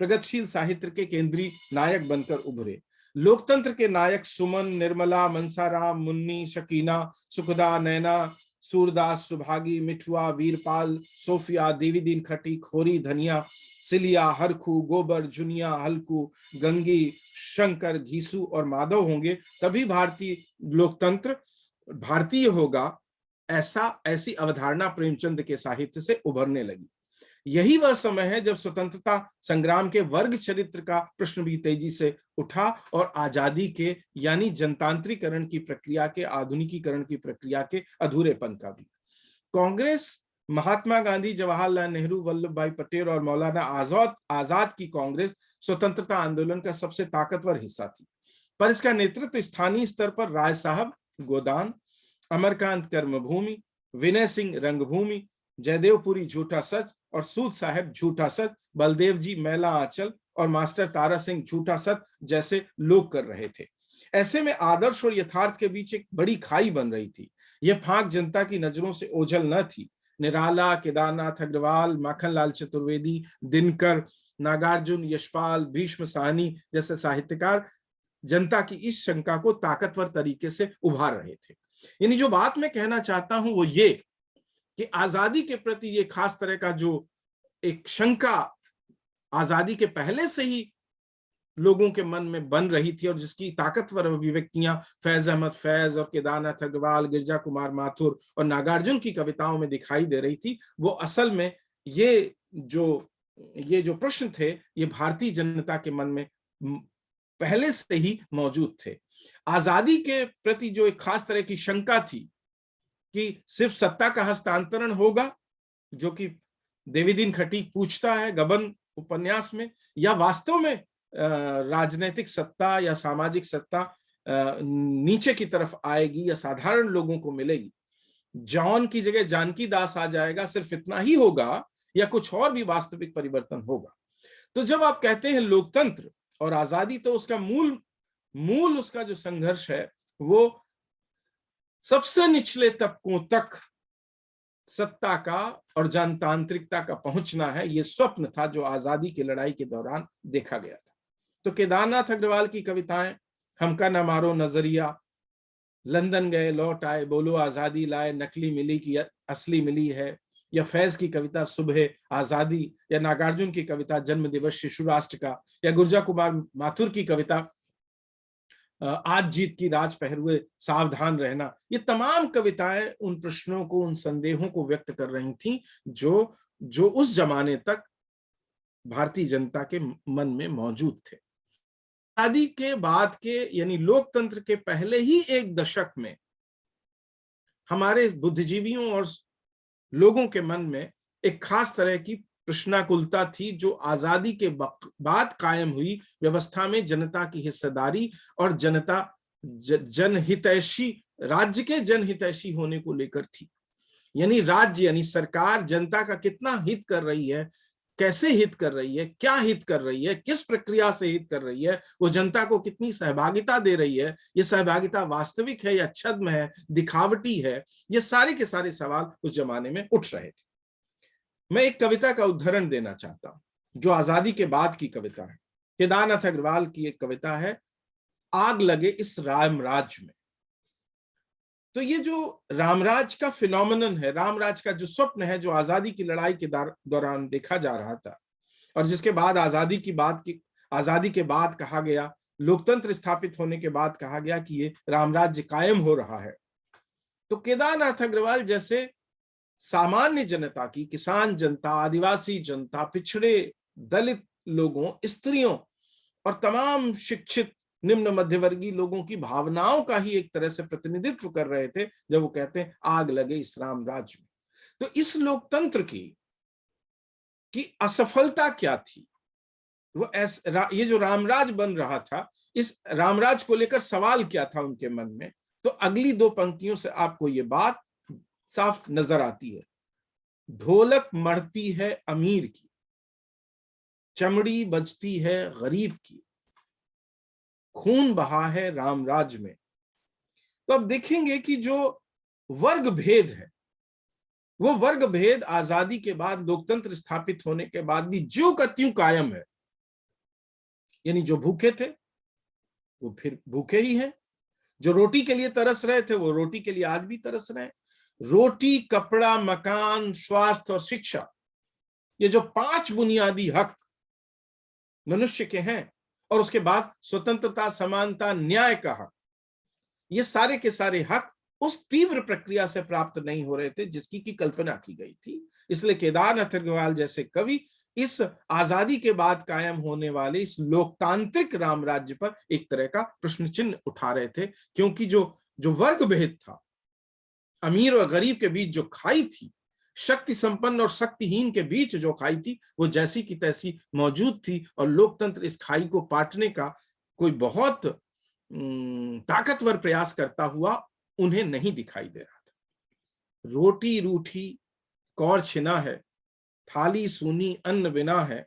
प्रगतिशील साहित्य के केंद्रीय नायक बनकर उभरे। लोकतंत्र के नायक सुमन, निर्मला, मनसाराम, मुन्नी, शकीना, सुखदा, नैना, सूरदास, सुभागी, मिठुआ, वीरपाल, सोफिया, देवीदीन खटी, खोरी, धनिया, सिलिया, हरखू, गोबर, जुनिया, हल्कू, गंगी, शंकर, घीसू और माधव होंगे, तभी भारतीय लोकतंत्र भारतीय होगा, ऐसी अवधारणा प्रेमचंद के साहित्य से उभरने लगी। यही वह समय है जब स्वतंत्रता संग्राम के वर्ग चरित्र का प्रश्न भी तेजी से उठा, और आजादी के यानी जनतांत्रीकरण की प्रक्रिया के, आधुनिकीकरण की प्रक्रिया के अधूरेपन का भी। कांग्रेस, महात्मा गांधी, जवाहरलाल नेहरू, वल्लभ भाई पटेल और मौलाना आजाद की कांग्रेस स्वतंत्रता आंदोलन का सबसे ताकतवर हिस्सा थी, पर इसका नेतृत्व स्थानीय स्तर पर राय साहब गोदान, अमरकांत कर्मभूमि, विनय सिंह रंगभूमि, जयदेवपुरी झूठा सच और सूद साहब झूठा सच, बलदेव जी मैला आंचल और मास्टर तारा सिंह झूठा सच जैसे लोग कर रहे थे। ऐसे में आदर्श और यथार्थ के बीच एक बड़ी खाई बन रही थी। यह फांक जनता की नजरों से ओझल न थी। निराला, केदारनाथ अग्रवाल, माखनलाल चतुर्वेदी, दिनकर, नागार्जुन, यशपाल, भीष्म साहनी जैसे साहित्यकार जनता की इस शंका को ताकतवर तरीके से उभार रहे थे। यानी जो बात मैं कहना चाहता हूं वो ये कि आजादी के प्रति ये खास तरह का जो एक शंका आजादी के पहले से ही लोगों के मन में बन रही थी, और जिसकी ताकतवर अभिव्यक्तियां फैज अहमद फैज और केदारनाथ अग्रवाल, गिरजा कुमार माथुर और नागार्जुन की कविताओं में दिखाई दे रही थी, वो असल में ये जो प्रश्न थे, ये भारतीय जनता के मन में पहले से ही मौजूद थे। आजादी के प्रति जो एक खास तरह की शंका थी कि सिर्फ सत्ता का हस्तांतरण होगा, जो कि देवीदीन खटीक पूछता है गबन उपन्यास में, या वास्तव में राजनीतिक सत्ता या सामाजिक सत्ता नीचे की तरफ आएगी या साधारण लोगों को मिलेगी। जॉन की जगह जानकी दास आ जाएगा, सिर्फ इतना ही होगा या कुछ और भी वास्तविक परिवर्तन होगा। तो जब आप कहते हैं लोकतंत्र और आजादी, तो उसका मूल उसका जो संघर्ष है वो सबसे निचले तबकों तक सत्ता का और जनतांत्रिकता का पहुंचना है। ये स्वप्न था जो आजादी की लड़ाई के दौरान देखा गया था। तो केदारनाथ अग्रवाल की कविताएं, हमका न मारो नजरिया, लंदन गए लौट आए, बोलो आजादी लाए, नकली मिली कि असली मिली है, या फैज की कविता सुबह आजादी, या नागार्जुन की कविता जन्म दिवस शिशु राष्ट्र का, या गुर्जा कुमार माथुर की कविता आज जीत की राज पहरुए सावधान रहना, ये तमाम कविताएं उन प्रश्नों को, उन संदेहों को व्यक्त कर रही थीं जो उस जमाने तक भारतीय जनता के मन में मौजूद थे। आजादी के बाद के यानी लोकतंत्र के पहले ही एक दशक में हमारे बुद्धिजीवियों और लोगों के मन में एक खास तरह की प्रश्नाकुलता थी, जो आजादी के बाद कायम हुई व्यवस्था में जनता की हिस्सेदारी और जनता जनहितैषी, राज्य के जनहितैषी होने को लेकर थी। यानी राज्य यानी सरकार जनता का कितना हित कर रही है, कैसे हित कर रही है, क्या हित कर रही है, किस प्रक्रिया से हित कर रही है, वो जनता को कितनी सहभागिता दे रही है, ये सहभागिता वास्तविक है या छद्म है, दिखावटी है, ये सारे के सारे सवाल उस जमाने में उठ रहे थे। मैं एक कविता का उदाहरण देना चाहता हूं जो आजादी के बाद की कविता है। केदारनाथ अग्रवाल की एक कविता है, आग लगे इस रामराज में। तो ये जो रामराज का फिनोमिनन है, रामराज का जो स्वप्न है, जो आजादी की लड़ाई के दौरान देखा जा रहा था और जिसके बाद आजादी के बाद कहा गया, लोकतंत्र स्थापित होने के बाद कहा गया कि ये रामराज्य कायम हो रहा है। तो केदारनाथ अग्रवाल जैसे सामान्य जनता की, किसान जनता, आदिवासी जनता, पिछड़े दलित लोगों, स्त्रियों और तमाम शिक्षित निम्न मध्यवर्गीय लोगों की भावनाओं का ही एक तरह से प्रतिनिधित्व कर रहे थे जब वो कहते हैं आग लगे इस रामराज में। तो इस लोकतंत्र की असफलता क्या थी? वो ये जो रामराज बन रहा था, इस रामराज को लेकर सवाल क्या था उनके मन में? तो अगली दो पंक्तियों से आपको ये बात साफ नजर आती है। ढोलक मढ़ती है अमीर की, चमड़ी बजती है गरीब की, खून बहा है रामराज में। तो अब देखेंगे कि जो वर्ग भेद है, वो वर्ग भेद आजादी के बाद, लोकतंत्र स्थापित होने के बाद भी ज्यों का त्यों कायम है। यानी जो भूखे थे वो फिर भूखे ही हैं, जो रोटी के लिए तरस रहे थे वो रोटी के लिए आज भी तरस रहे हैं। रोटी, कपड़ा, मकान, स्वास्थ्य और शिक्षा, ये जो 5 बुनियादी हक मनुष्य के हैं, और उसके बाद स्वतंत्रता, समानता, न्याय का हक, ये सारे के सारे हक उस तीव्र प्रक्रिया से प्राप्त नहीं हो रहे थे जिसकी की कल्पना की गई थी। इसलिए केदारनाथ अग्रवाल जैसे कवि इस आजादी के बाद कायम होने वाले इस लोकतांत्रिक रामराज्य पर एक तरह का प्रश्न चिन्ह उठा रहे थे, क्योंकि जो वर्ग भेद था, अमीर और गरीब के बीच जो खाई थी, शक्ति संपन्न और शक्तिहीन के बीच जो खाई थी, वो जैसी की तैसी मौजूद थी, और लोकतंत्र इस खाई को पाटने का कोई बहुत ताकतवर प्रयास करता हुआ उन्हें नहीं दिखाई दे रहा था। रोटी रूठी कौर छिना है, थाली सूनी अन्न बिना है,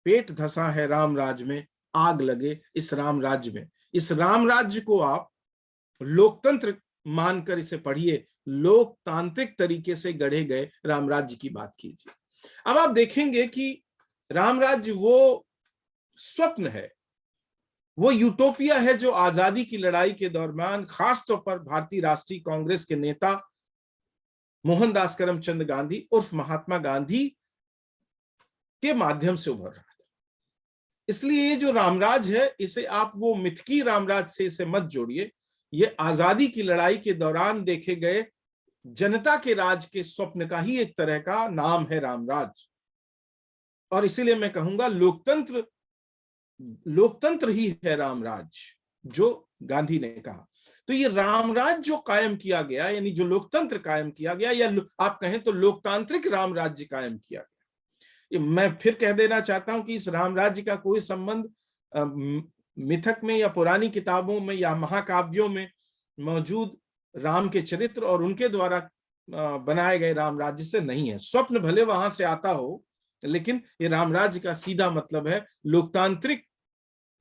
पेट धसा है रामराज में, आग लगे इस रामराज में। इस रामराज्य को आप लोकतंत्र मानकर इसे पढ़िए, लोकतांत्रिक तरीके से गढ़े गए रामराज्य की बात कीजिए। अब आप देखेंगे कि रामराज्य वो स्वप्न है, वो यूटोपिया है जो आजादी की लड़ाई के दौरान खासतौर पर भारतीय राष्ट्रीय कांग्रेस के नेता मोहनदास करमचंद गांधी उर्फ महात्मा गांधी के माध्यम से उभर रहा था। इसलिए ये जो रामराज है, इसे आप वो मिथकी रामराज से इसे मत जोड़िए। ये आजादी की लड़ाई के दौरान देखे गए जनता के राज के स्वप्न का ही एक तरह का नाम है रामराज। और इसीलिए मैं कहूंगा लोकतंत्र ही है रामराज, जो गांधी ने कहा। तो ये रामराज जो कायम किया गया, यानी जो लोकतंत्र कायम किया गया, या आप कहें तो लोकतांत्रिक रामराज्य कायम किया गया। मैं फिर कह देना चाहता हूं कि इस रामराज्य का कोई संबंध मिथक में या पुरानी किताबों में या महाकाव्यों में मौजूद राम के चरित्र और उनके द्वारा बनाए गए रामराज्य से नहीं है। स्वप्न भले वहां से आता हो, लेकिन ये रामराज्य का सीधा मतलब है लोकतांत्रिक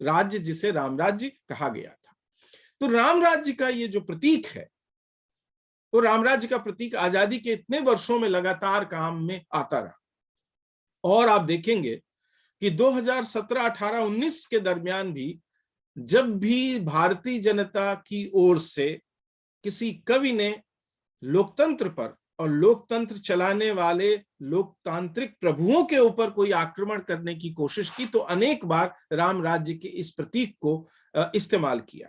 राज्य, जिसे रामराज्य कहा गया था। तो रामराज्य का ये जो प्रतीक है, वो रामराज्य का प्रतीक आजादी के इतने वर्षों में लगातार काम में आता रहा। और आप देखेंगे कि 2017, 18, 19 के दरमियान भी जब भी भारतीय जनता की ओर से किसी कवि ने लोकतंत्र पर और लोकतंत्र चलाने वाले लोकतांत्रिक प्रभुओं के ऊपर कोई आक्रमण करने की कोशिश की, तो अनेक बार राम राज्य के इस प्रतीक को इस्तेमाल किया।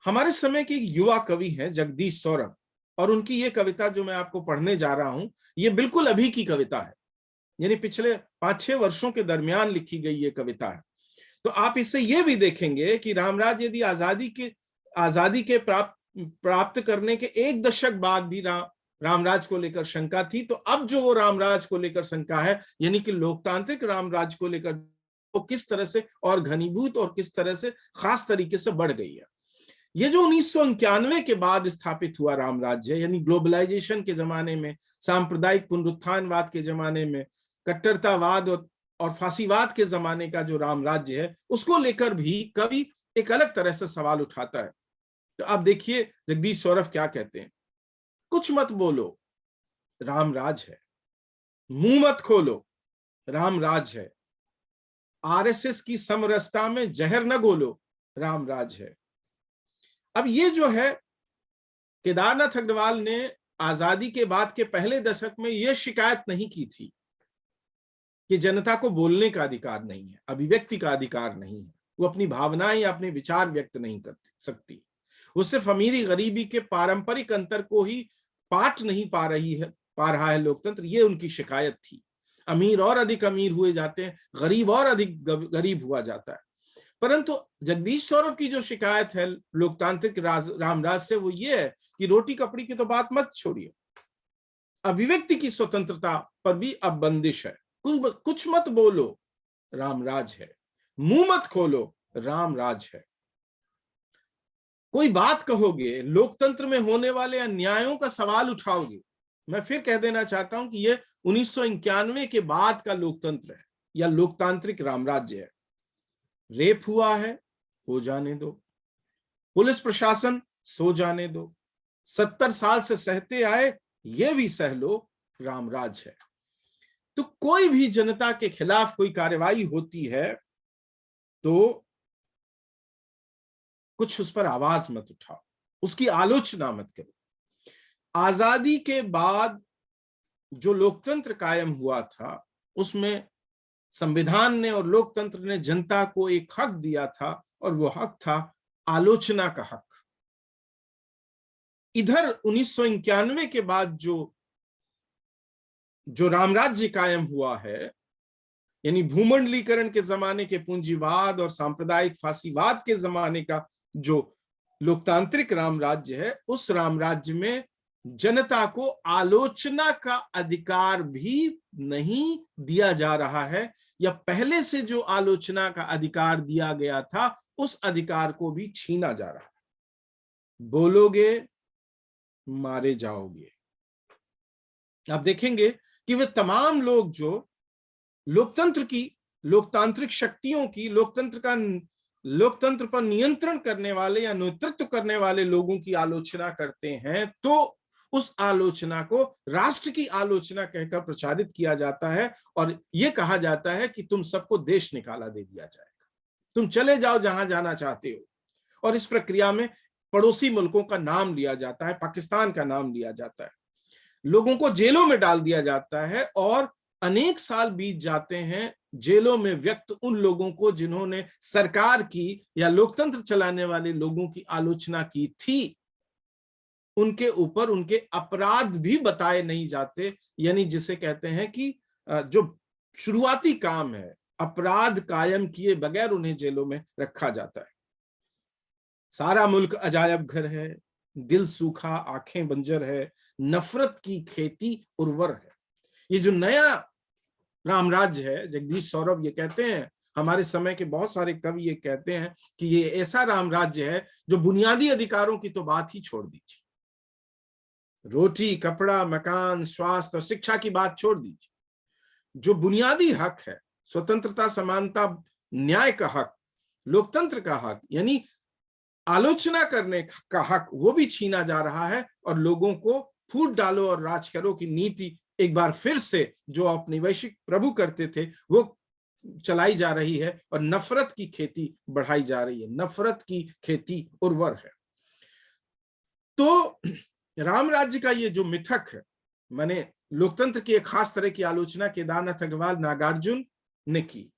हमारे समय के युवा कवि हैं जगदीश सौरभ, और उनकी ये कविता जो मैं आपको पढ़ने जा रहा हूं, ये बिल्कुल अभी की कविता है, यानी पिछले 5-6 वर्षों के दरमियान लिखी गई ये कविता है। तो आप इससे ये भी देखेंगे कि रामराज यदि आजादी के प्राप्त करने के 1 दशक बाद भी रामराज को लेकर शंका थी, तो अब जो वो रामराज को लेकर शंका है, यानी कि लोकतांत्रिक रामराज को लेकर, वो किस तरह से और घनीभूत और किस तरह से खास तरीके से बढ़ गई है। ये जो 1991 के बाद स्थापित हुआ रामराज्य, यानी ग्लोबलाइजेशन के जमाने में, सांप्रदायिक पुनरुत्थानवाद के जमाने में, कट्टरतावाद और फांसीवाद के जमाने का जो रामराज्य है, उसको लेकर भी कवि एक अलग तरह से सवाल उठाता है। तो अब देखिए जगदीश सौरभ क्या कहते हैं। कुछ मत बोलो, रामराज है। मुंह मत खोलो, रामराज है। आरएसएस की समरसता में जहर न घोलो, रामराज है। अब ये जो है, केदारनाथ अग्रवाल ने आजादी के बाद के पहले दशक में यह शिकायत नहीं की थी कि जनता को बोलने का अधिकार नहीं है, अभिव्यक्ति का अधिकार नहीं है, वो अपनी भावनाएं या अपने विचार व्यक्त नहीं कर सकती। वो सिर्फ अमीरी गरीबी के पारंपरिक अंतर को ही पाट नहीं पा रहा है लोकतंत्र, ये उनकी शिकायत थी। अमीर और अधिक अमीर हुए जाते हैं, गरीब और अधिक गरीब हुआ जाता है। परंतु जगदीश सौरभ की जो शिकायत है लोकतांत्रिक रामराज से, वो ये है कि रोटी कपड़ी की तो बात मत छोड़िए, अभिव्यक्ति की स्वतंत्रता पर भी अब बंदिश है। कुछ मत बोलो, रामराज है। मुंह मत खोलो, रामराज है। कोई बात कहोगे, लोकतंत्र में होने वाले अन्यायों का सवाल उठाओगे। मैं फिर कह देना चाहता हूं कि यह 1991 के बाद का लोकतंत्र है या लोकतांत्रिक रामराज्य है। रेप हुआ है, हो जाने दो। पुलिस प्रशासन, सो जाने दो। 70 साल से सहते आए, ये भी सह लो, रामराज है। तो कोई भी जनता के खिलाफ कोई कार्रवाई होती है तो कुछ उस पर आवाज मत उठाओ, उसकी आलोचना मत करो। आजादी के बाद जो लोकतंत्र कायम हुआ था, उसमें संविधान ने और लोकतंत्र ने जनता को एक हक दिया था, और वो हक था आलोचना का हक। इधर 1991 के बाद जो रामराज्य कायम हुआ है, यानी भूमंडलीकरण के जमाने के पूंजीवाद और सांप्रदायिक फांसीवाद के जमाने का जो लोकतांत्रिक रामराज्य है, उस रामराज्य में जनता को आलोचना का अधिकार भी नहीं दिया जा रहा है, या पहले से जो आलोचना का अधिकार दिया गया था, उस अधिकार को भी छीना जा रहा है। बोलोगे, मारे जाओगे। आप देखेंगे कि वे तमाम लोग जो लोकतांत्रिक शक्तियों की, लोकतंत्र पर नियंत्रण करने वाले या नेतृत्व करने वाले लोगों की आलोचना करते हैं, तो उस आलोचना को राष्ट्र की आलोचना कहकर प्रचारित किया जाता है, और यह कहा जाता है कि तुम सबको देश निकाला दे दिया जाएगा, तुम चले जाओ जहां जाना चाहते हो। और इस प्रक्रिया में पड़ोसी मुल्कों का नाम लिया जाता है, पाकिस्तान का नाम लिया जाता है, लोगों को जेलों में डाल दिया जाता है, और अनेक साल बीत जाते हैं जेलों में व्यक्त उन लोगों को जिन्होंने सरकार की या लोकतंत्र चलाने वाले लोगों की आलोचना की थी। उनके ऊपर उनके अपराध भी बताए नहीं जाते, यानी जिसे कहते हैं कि जो शुरुआती काम है, अपराध कायम किए बगैर उन्हें जेलों में रखा जाता है। सारा मुल्क अजायब घर है, दिल सूखा, आंखें बंजर है, नफरत की खेती उर्वर है। ये जो नया रामराज्य है, जगदीश सौरभ ये कहते हैं, हमारे समय के बहुत सारे कवि ये कहते हैं कि ये ऐसा रामराज्य है जो बुनियादी अधिकारों की तो बात ही छोड़ दीजिए, रोटी, कपड़ा, मकान, स्वास्थ्य और शिक्षा की बात छोड़ दीजिए, जो बुनियादी हक है, स्वतंत्रता, समानता, न्याय का हक, लोकतंत्र का हक, यानी आलोचना करने का हक, वो भी छीना जा रहा है। और लोगों को फूट डालो और राज करो की नीति एक बार फिर से जो औपनिवेशिक प्रभु करते थे, वो चलाई जा रही है, और नफरत की खेती बढ़ाई जा रही है। नफरत की खेती उर्वर है। तो राम राज्य का ये जो मिथक है, माने लोकतंत्र की एक खास तरह की आलोचना केदारनाथ अग्रवाल, नागार्जुन ने की।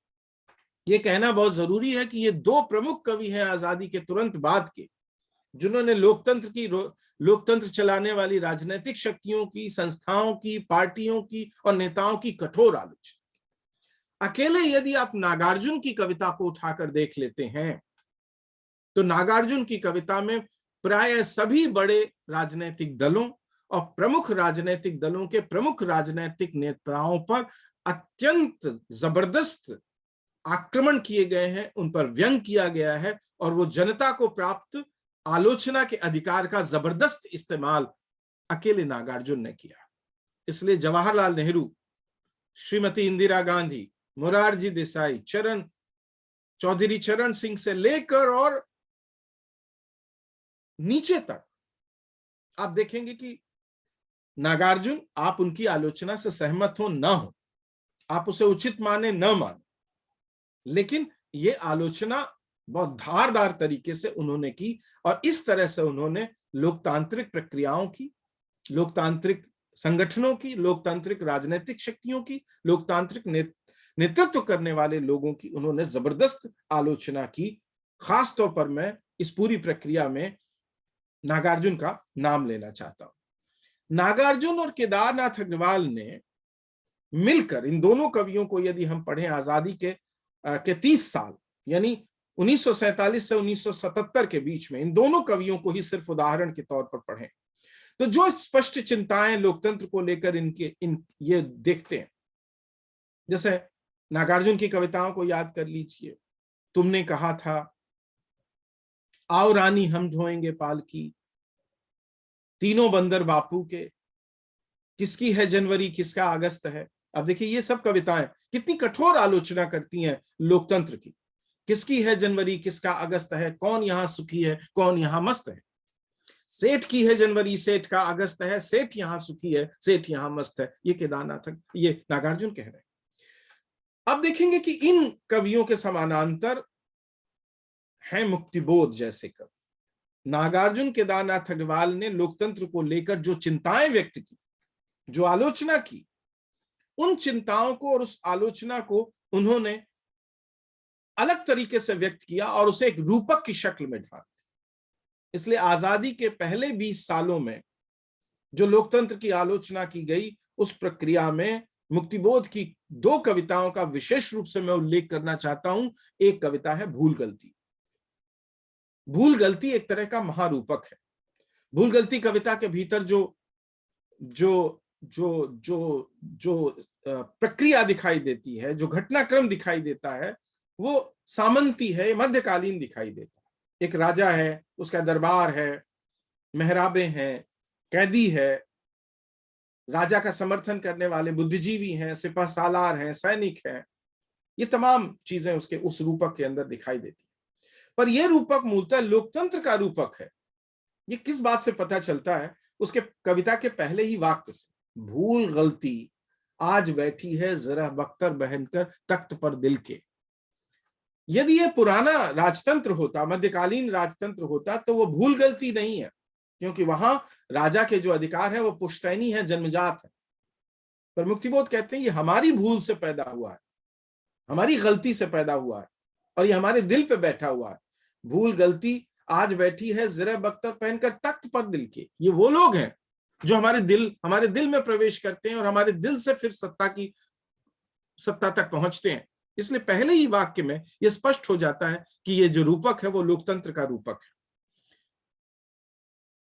ये कहना बहुत जरूरी है कि ये दो प्रमुख कवि हैं आजादी के तुरंत बाद के, जिन्होंने लोकतंत्र चलाने वाली राजनीतिक शक्तियों की, संस्थाओं की, पार्टियों की और नेताओं की कठोर आलोचना। अकेले यदि आप नागार्जुन की कविता को उठाकर देख लेते हैं, तो नागार्जुन की कविता में प्राय सभी बड़े राजनीतिक दलों और प्रमुख राजनीतिक दलों के प्रमुख राजनीतिक नेताओं पर अत्यंत जबरदस्त आक्रमण किए गए हैं, उन पर व्यंग किया गया है और वो जनता को प्राप्त आलोचना के अधिकार का जबरदस्त इस्तेमाल अकेले नागार्जुन ने किया। इसलिए जवाहरलाल नेहरू, श्रीमती इंदिरा गांधी, मोरारजी देसाई, चौधरी चरण सिंह से लेकर और नीचे तक आप देखेंगे कि नागार्जुन, आप उनकी आलोचना से सहमत हो ना हो, आप उसे उचित माने न माने, लेकिन ये आलोचना बहुत धारदार तरीके से उन्होंने की और इस तरह से उन्होंने लोकतांत्रिक प्रक्रियाओं की, लोकतांत्रिक संगठनों की, लोकतांत्रिक राजनीतिक शक्तियों की, लोकतांत्रिक नेतृत्व करने वाले लोगों की उन्होंने जबरदस्त आलोचना की। खास तौर पर मैं इस पूरी प्रक्रिया में नागार्जुन का नाम लेना चाहता हूं। नागार्जुन और केदारनाथ अग्रवाल ने मिलकर, इन दोनों कवियों को यदि हम पढ़ें आजादी के 30 साल यानी 1947 से 1977 के बीच में, इन दोनों कवियों को ही सिर्फ उदाहरण के तौर पर पढ़ें तो जो स्पष्ट चिंताएं लोकतंत्र को लेकर ये देखते हैं, जैसे नागार्जुन की कविताओं को याद कर लीजिए। तुमने कहा था आओ रानी हम ढोएंगे पालकी, तीनों बंदर बापू के, किसकी है जनवरी किसका अगस्त है। अब देखिए ये सब कविताएं कितनी कठोर आलोचना करती हैं लोकतंत्र की। किसकी है जनवरी किसका अगस्त है, कौन यहां सुखी है कौन यहां मस्त है। सेठ की है जनवरी सेठ का अगस्त है, सेठ यहां सुखी है सेठ यहां मस्त है। ये केदारनाथ, ये नागार्जुन कह रहे हैं। अब देखेंगे कि इन कवियों के समानांतर हैं मुक्तिबोध जैसे कवि। नागार्जुन, केदारनाथ अग्रवाल ने लोकतंत्र को लेकर जो चिंताएं व्यक्त की, जो आलोचना की, उन चिंताओं को और उस आलोचना को उन्होंने अलग तरीके से व्यक्त किया और उसे एक रूपक की शक्ल में ढाला। इसलिए आजादी के पहले 20 सालों में जो लोकतंत्र की आलोचना की गई, उस प्रक्रिया में मुक्तिबोध की 2 कविताओं का विशेष रूप से मैं उल्लेख करना चाहता हूं। एक कविता है भूल गलती। भूल गलती एक तरह का महारूपक है। भूल गलती कविता के भीतर जो जो जो जो जो प्रक्रिया दिखाई देती है, जो घटनाक्रम दिखाई देता है, वो सामंती है, मध्यकालीन दिखाई देता है। एक राजा है, उसका दरबार है, मेहराबें हैं, कैदी है, राजा का समर्थन करने वाले बुद्धिजीवी हैं, सिपह सालार हैं, सैनिक हैं। ये तमाम चीजें उसके उस रूपक के अंदर दिखाई देती है। पर यह रूपक मूलतः लोकतंत्र का रूपक है। ये किस बात से पता चलता है? उसके कविता के पहले ही वाक्य से, भूल गलती आज बैठी है जरा बख्तर बहनकर तख्त पर दिल के। यदि ये पुराना राजतंत्र होता, मध्यकालीन राजतंत्र होता, तो वो भूल गलती नहीं है, क्योंकि वहां राजा के जो अधिकार है वो पुश्तैनी है, जन्मजात है। पर मुक्तिबोध कहते हैं ये हमारी भूल से पैदा हुआ है, हमारी गलती से पैदा हुआ है और ये हमारे दिल पे बैठा हुआ है। भूल गलती आज बैठी है जरा बख्तर पहनकर तख्त पर दिल के। ये वो लोग हैं जो हमारे दिल में प्रवेश करते हैं और हमारे दिल से फिर सत्ता तक पहुंचते हैं। इसलिए पहले ही वाक्य में यह स्पष्ट हो जाता है कि ये जो रूपक है वो लोकतंत्र का रूपक है।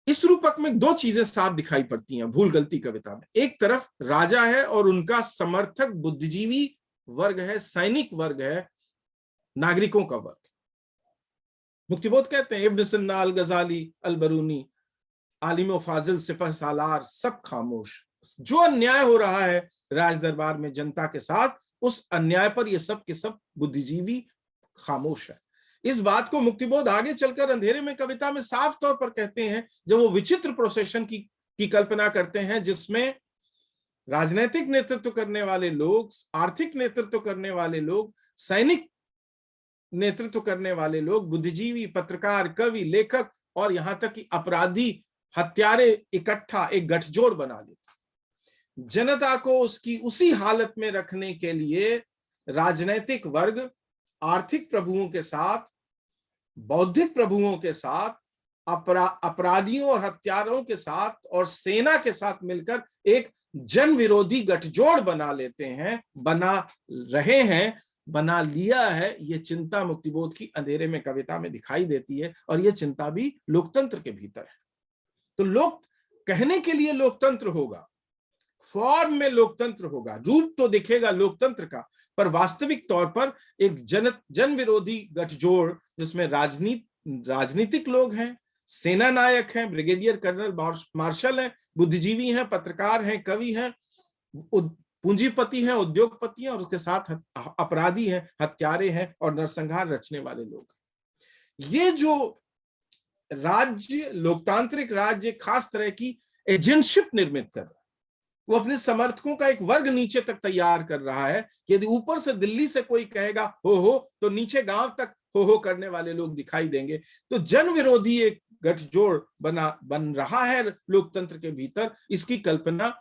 इस रूपक में 2 चीजें साफ दिखाई पड़ती हैं भूल गलती कविता में। एक तरफ राजा है और उनका समर्थक बुद्धिजीवी वर्ग है, सैनिक वर्ग है, नागरिकों का वर्ग। मुक्तिबोध कहते हैं इब्न सिन्ना, अल गजाली, अल बरूनी, आलिम फाजिल, सिपह सालार सब खामोश। जो अन्याय हो रहा है राज दरबार में जनता के साथ, उस अन्याय पर ये सब के सब बुद्धिजीवी खामोश है। इस बात को मुक्तिबोध आगे चलकर अंधेरे में कविता में साफ तौर पर कहते हैं, जब वो विचित्र प्रोसेशन की कल्पना करते हैं जिसमें राजनीतिक नेतृत्व करने वाले लोग, आर्थिक नेतृत्व करने वाले लोग, सैनिक नेतृत्व करने वाले लोग, बुद्धिजीवी, पत्रकार, कवि, लेखक और यहां तक कि अपराधी, हत्यारे इकट्ठा एक गठजोड़ बना लेते। जनता को उसकी उसी हालत में रखने के लिए राजनैतिक वर्ग आर्थिक प्रभुओं के साथ, बौद्धिक प्रभुओं के साथ, अपराधियों और हत्यारों के साथ और सेना के साथ मिलकर एक जन विरोधी गठजोड़ बना लेते हैं, बना रहे हैं, बना लिया है। ये चिंता मुक्तिबोध की अंधेरे में कविता में दिखाई देती है और ये चिंता भी लोकतंत्र के भीतर है। तो कहने के लिए लोकतंत्र होगा, फॉर्म में लोकतंत्र होगा, रूप तो दिखेगा लोकतंत्र का, पर वास्तविक तौर पर एक जन विरोधी गठजोड़ जिसमें राजनीतिक लोग हैं, सेना नायक हैं, ब्रिगेडियर कर्नल मार्शल हैं, बुद्धिजीवी हैं, पत्रकार हैं, कवि हैं, पूंजीपति हैं, उद्योगपति हैं, और उसके साथ अपराधी हैं, हत्यारे हैं और नरसंहार रचने वाले लोग। ये जो राज्य, लोकतांत्रिक राज्य खास तरह की एजेंटशिप निर्मित कर रहा है, वो अपने समर्थकों का एक वर्ग नीचे तक तैयार कर रहा है कि यदि ऊपर से दिल्ली से कोई कहेगा हो तो नीचे गांव तक हो करने वाले लोग दिखाई देंगे। तो जन विरोधी एक गठजोड़ बन रहा है लोकतंत्र के भीतर। इसकी कल्पना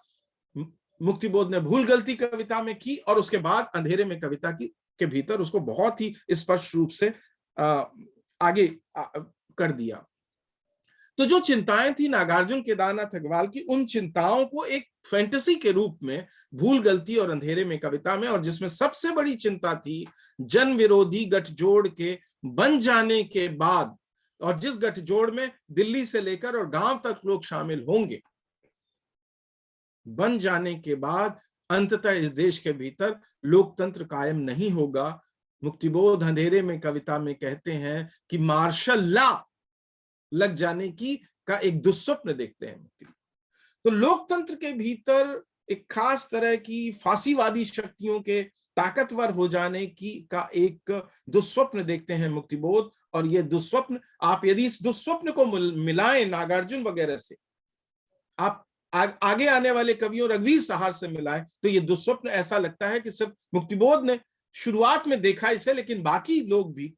मुक्तिबोध ने भूल गलती कविता में की और उसके बाद अंधेरे में कविता के भीतर उसको बहुत ही स्पष्ट रूप से आगे कर दिया। तो जो चिंताएं थी नागार्जुन केदारनाथ अग्रवाल की, उन चिंताओं को एक फैंटेसी के रूप में भूल गलती और अंधेरे में कविता में, और जिसमें सबसे बड़ी चिंता थी जन विरोधी गठजोड़ के बन जाने के बाद, और जिस गठजोड़ में दिल्ली से लेकर और गांव तक लोग शामिल होंगे, बन जाने के बाद अंततः इस देश के भीतर लोकतंत्र कायम नहीं होगा। मुक्तिबोध अंधेरे में कविता में कहते हैं कि मार्शल लॉ लग जाने की का एक दुस्वप्न देखते हैं। तो लोकतंत्र के भीतर एक खास तरह की फांसीवादी शक्तियों के ताकतवर हो जाने की का एक दुस्वप्न देखते हैं मुक्तिबोध। और ये दुस्वप्न, आप यदि इस दुस्वप्न को मिलाएं नागार्जुन वगैरह से, आप आगे आने वाले कवियों रघुवीर सहार से मिलाएं, तो ये दुस्वप्न ऐसा लगता है कि सिर्फ मुक्तिबोध ने शुरुआत में देखा इसे, लेकिन बाकी लोग भी,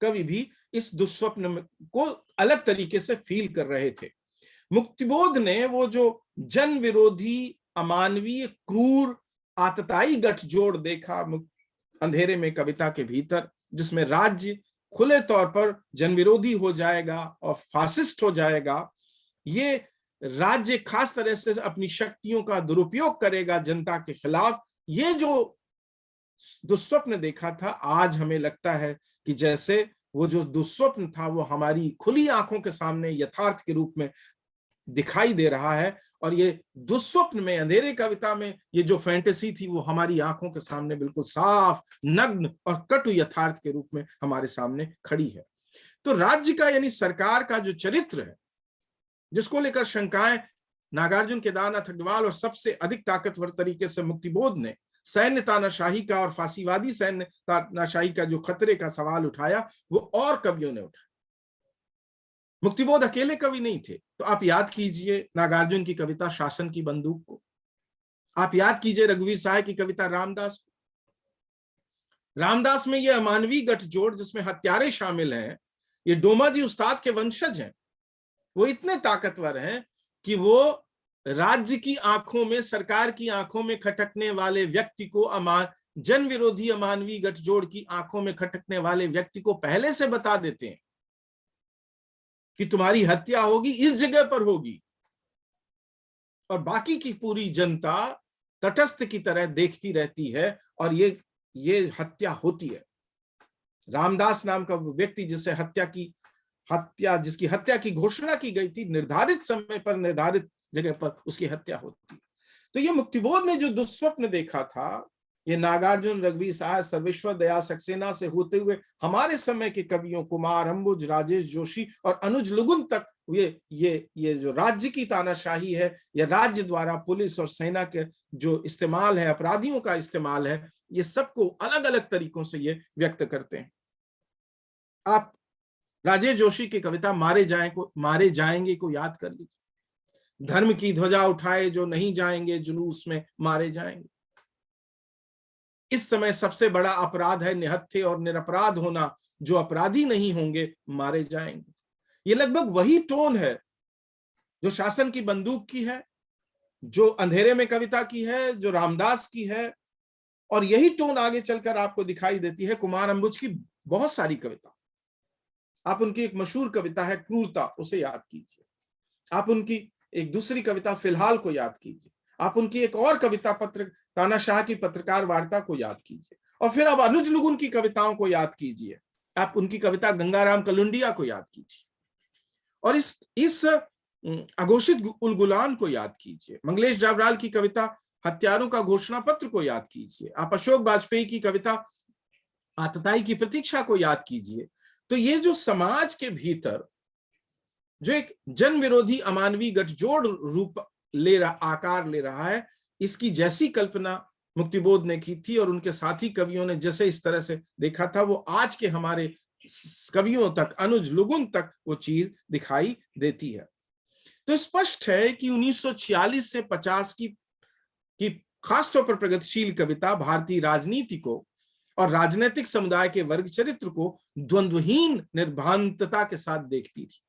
कवि भी इस दुस्वप्न को अलग तरीके से फील कर रहे थे। मुक्तिबोध ने वो जो जन विरोधी, अमानवीय, क्रूर, आतताई गठजोड़ देखा अंधेरे में कविता के भीतर, जिसमें राज्य खुले तौर पर जन विरोधी हो जाएगा और फासिस्ट हो जाएगा, ये राज्य खास तरह से अपनी शक्तियों का दुरुपयोग करेगा जनता के खिलाफ, ये जो दुस्वप्न देखा था, आज हमें लगता है कि जैसे वो जो दुस्वप्न था वो हमारी खुली आंखों के सामने यथार्थ के रूप में दिखाई दे रहा है। और ये दुस्वप्न में, अंधेरे कविता में, ये जो फैंटेसी थी वो हमारी आंखों के सामने बिल्कुल साफ, नग्न और कटु यथार्थ के रूप में हमारे सामने खड़ी है। तो राज्य का, यानी सरकार का जो चरित्र है, जिसको लेकर शंकाएं नागार्जुन केदारनाथ अग्रवाल और सबसे अधिक ताकतवर तरीके से मुक्तिबोध ने सैन्य तानाशाही का और फांसीवादी सैन्य तानाशाही का जो खतरे का सवाल उठाया, वो और कवियों ने उठाया। मुक्तिबोध अकेले कवि नहीं थे। तो आप याद कीजिए नागार्जुन की कविता शासन की बंदूक को, आप याद कीजिए रघुवीर सहाय की कविता रामदास को। रामदास में ये अमानवीय गठजोड़ जिसमें हत्यारे शामिल हैं, ये डोमाजी उस्ताद के वंशज हैं, वो इतने ताकतवर हैं कि वो राज्य की आंखों में, सरकार की आंखों में खटकने वाले व्यक्ति को, जन विरोधी अमानवीय गठजोड़ की आंखों में खटकने वाले व्यक्ति को पहले से बता देते हैं कि तुम्हारी हत्या होगी, इस जगह पर होगी, और बाकी की पूरी जनता तटस्थ की तरह देखती रहती है और ये हत्या होती है। रामदास नाम का वो व्यक्ति जिसकी हत्या की घोषणा की गई थी, निर्धारित समय पर, निर्धारित जगह पर उसकी हत्या होती है। तो ये मुक्तिबोध ने जो दुस्वप्न देखा था, ये नागार्जुन, रघुवीर सहाय, सर्वेश्वर दयाल सक्सेना से होते हुए हमारे समय के कवियों कुमार अंबुज, राजेश जोशी और अनुज लुगुन तक, ये जो राज्य की तानाशाही है, या राज्य द्वारा पुलिस और सेना के जो इस्तेमाल है, अपराधियों का इस्तेमाल है, ये सबको अलग अलग तरीकों से ये व्यक्त करते हैं। आप राजेश जोशी की कविता मारे जाएंगे को याद कर लीजिए। धर्म की ध्वजा उठाए जो नहीं जाएंगे, जुलूस में मारे जाएंगे। इस समय सबसे बड़ा अपराध है निहत्थे और निरपराध होना, जो अपराधी नहीं होंगे मारे जाएंगे। ये लगभग वही टोन है जो शासन की बंदूक की है, जो अंधेरे में कविता की है, जो रामदास की है, और यही टोन आगे चलकर आपको दिखाई देती है कुमार अंबुज की बहुत सारी कविता। आप उनकी एक मशहूर कविता है क्रूरता, उसे याद कीजिए। आप उनकी एक दूसरी कविता फिलहाल को याद कीजिए। आप उनकी एक और कविता तानाशाह की पत्रकार वार्ता को याद कीजिए, और फिर आप अनुज लुगुन की कविताओं को याद कीजिए। आप उनकी कविता गंगाराम कलुंडिया को याद कीजिए। और इस अघोषित उल गुलान को याद कीजिए, मंगलेश जावराल की कविता हत्यारों का घोषणा पत्र को याद कीजिए, आप अशोक वाजपेयी की कविता आतताई की प्रतीक्षा को याद कीजिए। तो ये जो समाज के भीतर जो एक जन विरोधी अमानवीय गठजोड़ रूप आकार ले रहा है, इसकी जैसी कल्पना मुक्तिबोध ने की थी और उनके साथी कवियों ने जैसे इस तरह से देखा था, वो आज के हमारे कवियों तक, अनुज लुगुन तक वो चीज दिखाई देती है। तो स्पष्ट है कि 1946 से 50 की खासतौर पर प्रगतिशील कविता भारतीय राजनीति को और राजनीतिक समुदाय के वर्ग चरित्र को द्वंद्वहीन निर्भांतता के साथ देखती थी।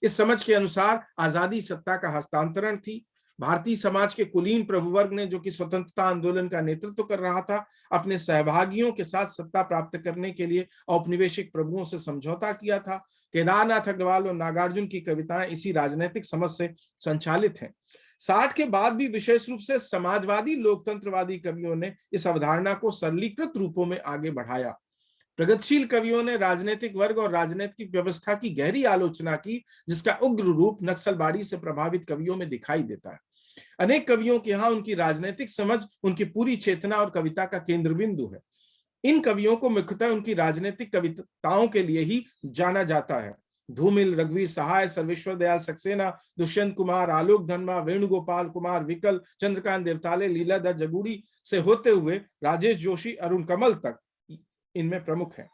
इस समझ के अनुसार आजादी सत्ता का हस्तांतरण थी। भारतीय समाज के कुलीन प्रभुवर्ग ने, जो कि स्वतंत्रता आंदोलन का नेतृत्व कर रहा था, अपने सहभागियों के साथ सत्ता प्राप्त करने के लिए औपनिवेशिक प्रभुओं से समझौता किया था। केदारनाथ अग्रवाल और नागार्जुन की कविताएं इसी राजनीतिक समझ से संचालित हैं। 60 के बाद भी विशेष रूप से समाजवादी लोकतंत्रवादी कवियों ने इस अवधारणा को सरलीकृत रूपों में आगे बढ़ाया। प्रगतिशील कवियों ने राजनीतिक वर्ग और राजनीतिक व्यवस्था की गहरी आलोचना की, जिसका उग्र रूप नक्सलबाड़ी से प्रभावित कवियों में दिखाई देता है। अनेक कवियों के यहाँ उनकी राजनीतिक समझ उनकी पूरी चेतना और कविता का केंद्र बिंदु है। इन कवियों को मुख्यतः उनकी राजनीतिक कविताओं के लिए ही जाना जाता है। धूमिल, रघुवीर सहाय, सर्वेश्वर दयाल सक्सेना, दुष्यंत कुमार, आलोक धनवा, वेणुगोपाल कुमार विकल, चंद्रकांत देवताले, लीलाधर जगूड़ी से होते हुए राजेश जोशी, अरुण कमल तक इनमें प्रमुख है।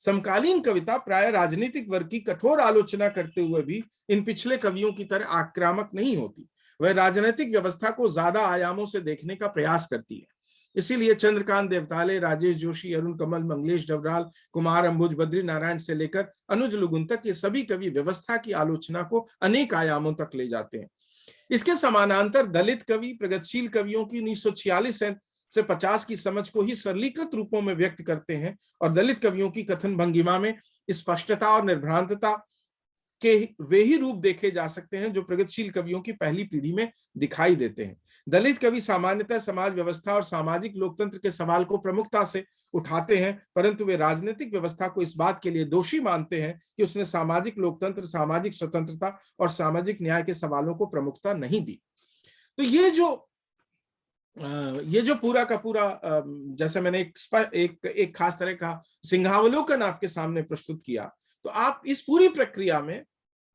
समकालीन कविता प्राय राजनीतिक वर्ग की कठोर आलोचना करते हुए भी इन पिछले कवियों की तरह आक्रामक नहीं होती। वह राजनीतिक व्यवस्था को ज्यादा आयामों से देखने का प्रयास करती है। इसीलिए चंद्रकांत देवताले, राजेश जोशी, अरुण कमल, मंगलेश डबराल, कुमार अंबुज, बद्री नारायण से लेकर अनुज लुगुन तक ये सभी कवि व्यवस्था की आलोचना को अनेक आयामों तक ले जाते हैं। इसके समानांतर दलित कवि प्रगतिशील कवियों की 1946 से 50 की समझ को ही सरलीकृत रूपों में व्यक्त करते हैं और दलित कवियों की कथन भंगिमा में स्पष्टता और निर्भ्रांतता के वे ही रूप देखे जा सकते हैं जो प्रगतिशील कवियों की पहली पीढ़ी में दिखाई देते हैं। दलित कवि सामान्यतः समाज व्यवस्था और सामाजिक लोकतंत्र के सवाल को प्रमुखता से उठाते हैं, परंतु वे राजनीतिक व्यवस्था को इस बात के लिए दोषी मानते हैं कि उसने सामाजिक लोकतंत्र, सामाजिक स्वतंत्रता और सामाजिक न्याय के सवालों को प्रमुखता नहीं दी। तो ये जो पूरा का पूरा, जैसे मैंने एक खास तरह का सिंहावलोकन आपके सामने प्रस्तुत किया, तो आप इस पूरी प्रक्रिया में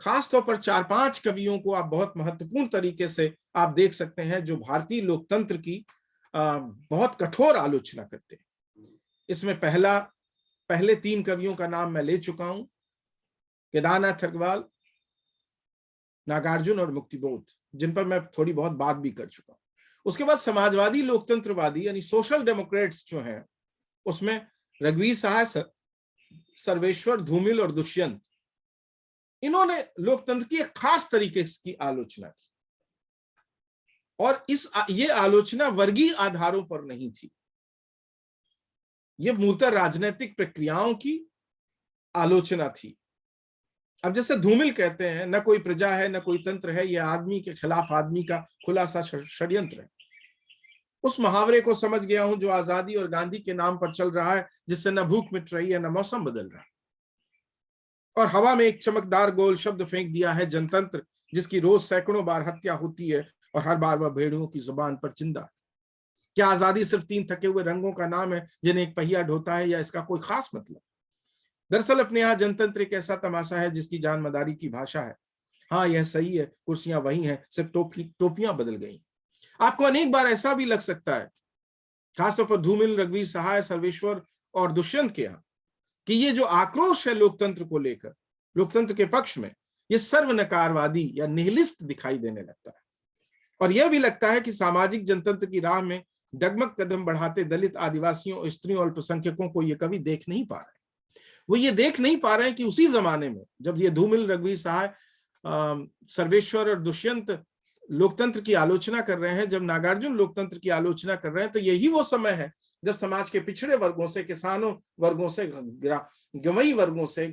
खास तौर पर 4-5 कवियों को आप बहुत महत्वपूर्ण तरीके से आप देख सकते हैं जो भारतीय लोकतंत्र की बहुत कठोर आलोचना करते हैं। इसमें पहले 3 कवियों का नाम मैं ले चुका हूं, केदारनाथ अग्रवाल, नागार्जुन और मुक्तिबोध, जिन पर मैं थोड़ी बहुत बात भी कर चुका हूं। उसके बाद समाजवादी लोकतंत्रवादी यानी सोशल डेमोक्रेट्स जो हैं, उसमें रघुवीर सहाय, सर्वेश्वर, धूमिल और दुष्यंत, इन्होंने लोकतंत्र की एक खास तरीके की आलोचना की और ये आलोचना वर्गीय आधारों पर नहीं थी, ये मूलतः राजनीतिक प्रक्रियाओं की आलोचना थी। अब जैसे धूमिल कहते हैं, न कोई प्रजा है न कोई तंत्र है, यह आदमी के खिलाफ आदमी का खुला सा षड्यंत्र है। उस मुहावरे को समझ गया हूं जो आजादी और गांधी के नाम पर चल रहा है, जिससे न भूख मिट रही है न मौसम बदल रहा है, और हवा में एक चमकदार गोल शब्द फेंक दिया है जनतंत्र, जिसकी रोज सैकड़ों बार हत्या होती है और हर बार वह भेड़ियों की जुबान पर चिंदा है। क्या आजादी सिर्फ 3 थके हुए रंगों का नाम है जिन्हें एक पहिया ढोता है, या इसका कोई खास मतलब? दरअसल अपने यहाँ जनतंत्र एक ऐसा तमाशा है जिसकी जान मदारी की भाषा है। हाँ, यह सही है, कुर्सियां वही हैं, सिर्फ टोपियां बदल गई। आपको अनेक बार ऐसा भी लग सकता है, खासतौर पर धूमिल, रघुवीर सहाय, सर्वेश्वर और दुष्यंत के यहाँ, कि ये जो आक्रोश है लोकतंत्र को लेकर, लोकतंत्र के पक्ष में, ये सर्वनकारवादी या निहिलिस्ट दिखाई देने लगता है। और यह भी लगता है कि सामाजिक जनतंत्र की राह में डगमग कदम बढ़ाते दलित, आदिवासियों, स्त्रियों और अल्पसंख्यकों को ये कभी देख नहीं पा रहे। वो ये देख नहीं पा रहे हैं कि उसी जमाने में जब ये धूमिल, रघुवीर सहाय, सर्वेश्वर और दुष्यंत लोकतंत्र की आलोचना कर रहे हैं, जब नागार्जुन लोकतंत्र की आलोचना कर रहे हैं, तो यही वो समय है जब समाज के पिछड़े वर्गों से, किसानों वर्गों से, गंवई वर्गों से,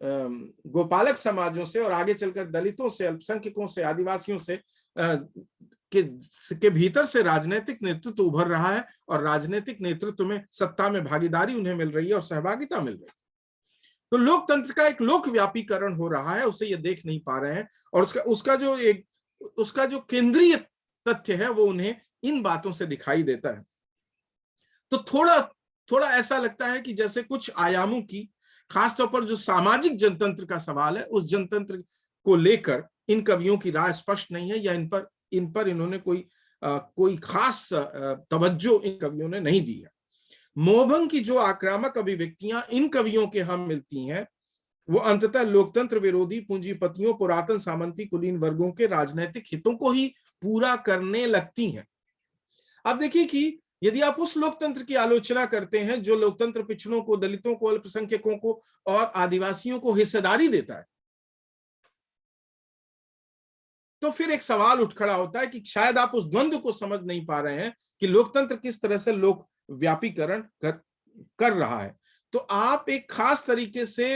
गोपालक समाजों से और आगे चलकर दलितों से, अल्पसंख्यकों से, आदिवासियों से के भीतर से राजनीतिक नेतृत्व उभर रहा है और राजनीतिक नेतृत्व में सत्ता में भागीदारी उन्हें मिल रही है और सहभागिता मिल रही है। तो लोकतंत्र का एक लोकव्यापीकरण हो रहा है, उसे ये देख नहीं पा रहे हैं, और उसका जो केंद्रीय तथ्य है वो उन्हें इन बातों से दिखाई देता है। तो थोड़ा थोड़ा ऐसा लगता है कि जैसे कुछ आयामों की, खासतौर पर जो सामाजिक जनतंत्र का सवाल है, उस जनतंत्र को लेकर इन कवियों की राय स्पष्ट नहीं है, या इन पर इन्होंने कोई खास तवज्जो इन कवियों ने नहीं दी है। मोहभंग की जो आक्रामक अभिव्यक्तियां इन कवियों के हम मिलती हैं, वो अंततः लोकतंत्र विरोधी पूंजीपतियों, पुरातन सामंती कुलीन वर्गों के राजनीतिक हितों को ही पूरा करने लगती हैं। अब देखिए कि यदि आप उस लोकतंत्र की आलोचना करते हैं जो लोकतंत्र पिछड़ों को, दलितों को, अल्पसंख्यकों को और आदिवासियों को हिस्सेदारी देता है, तो फिर एक सवाल उठ खड़ा होता है कि शायद आप उस द्वंद्व को समझ नहीं पा रहे हैं कि लोकतंत्र किस तरह से लोक व्यापीकरण कर रहा है। तो आप एक खास तरीके से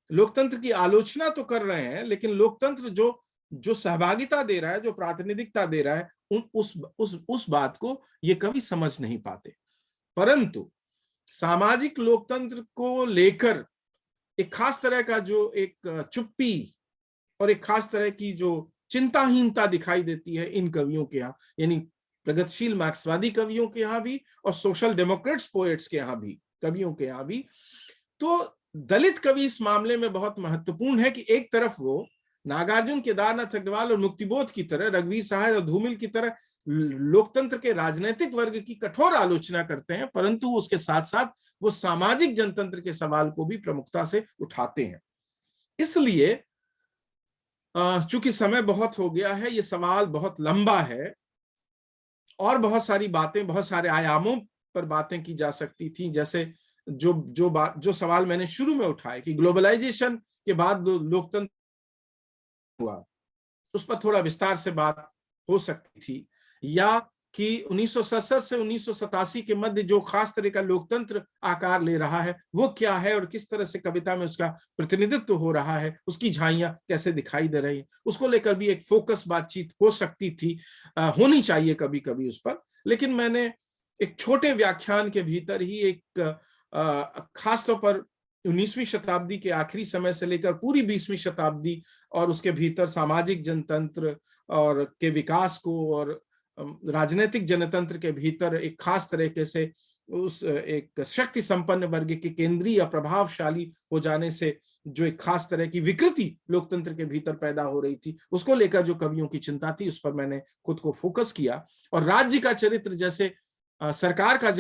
लोकतंत्र की आलोचना तो कर रहे हैं, लेकिन लोकतंत्र जो सहभागिता दे रहा है, जो प्रातिनिधिकता दे रहा है, उस बात को ये कभी समझ नहीं पाते। परंतु सामाजिक लोकतंत्र को लेकर एक खास तरह का जो एक चुप्पी और एक खास तरह की जो चिंताहीनता दिखाई देती है इन कवियों के यहाँ, यानी प्रगतिशील मार्क्सवादी कवियों के यहाँ भी और सोशल डेमोक्रेट्स पोएट्स के यहाँ भी, कवियों के यहाँ भी। तो दलित कवि इस मामले में बहुत महत्वपूर्ण है कि एक तरफ वो नागार्जुन, केदारनाथ अग्रवाल और मुक्तिबोध की तरह, रघुवीर सहाय और धूमिल की तरह लोकतंत्र के राजनीतिक वर्ग की कठोर आलोचना करते हैं, परंतु उसके साथ साथ वो सामाजिक जनतंत्र के सवाल को भी प्रमुखता से उठाते हैं। इसलिए चूंकि समय बहुत हो गया है, ये सवाल बहुत लंबा है और बहुत सारी बातें, बहुत सारे आयामों पर बातें की जा सकती थी, जैसे जो सवाल मैंने शुरू में उठाए कि ग्लोबलाइजेशन के बाद लोकतंत्र हुआ, उस पर थोड़ा विस्तार से बात हो सकती थी, या कि 1967 से 1987 के मध्य जो खास तरह का लोकतंत्र आकार ले रहा है वो क्या है और किस तरह से कविता में उसका प्रतिनिधित्व हो रहा है, उसकी झाइयां कैसे दिखाई दे रही हैं, उसको लेकर भी एक फोकस बातचीत हो सकती थी, होनी चाहिए कभी कभी उस पर। लेकिन मैंने एक छोटे व्याख्यान के भीतर ही एक खासतौर पर 19वीं शताब्दी के आखिरी समय से लेकर पूरी 20वीं शताब्दी और उसके भीतर सामाजिक जनतंत्र और के विकास को और राजनीतिक जनतंत्र के भीतर एक खास तरीके से उस एक शक्ति संपन्न वर्ग के केंद्रीय या प्रभावशाली हो जाने से जो एक खास तरह की विकृति लोकतंत्र के भीतर पैदा हो रही थी, उसको लेकर जो कवियों की चिंता थी, उस पर मैंने खुद को फोकस किया। और राज्य का चरित्र जैसे, सरकार का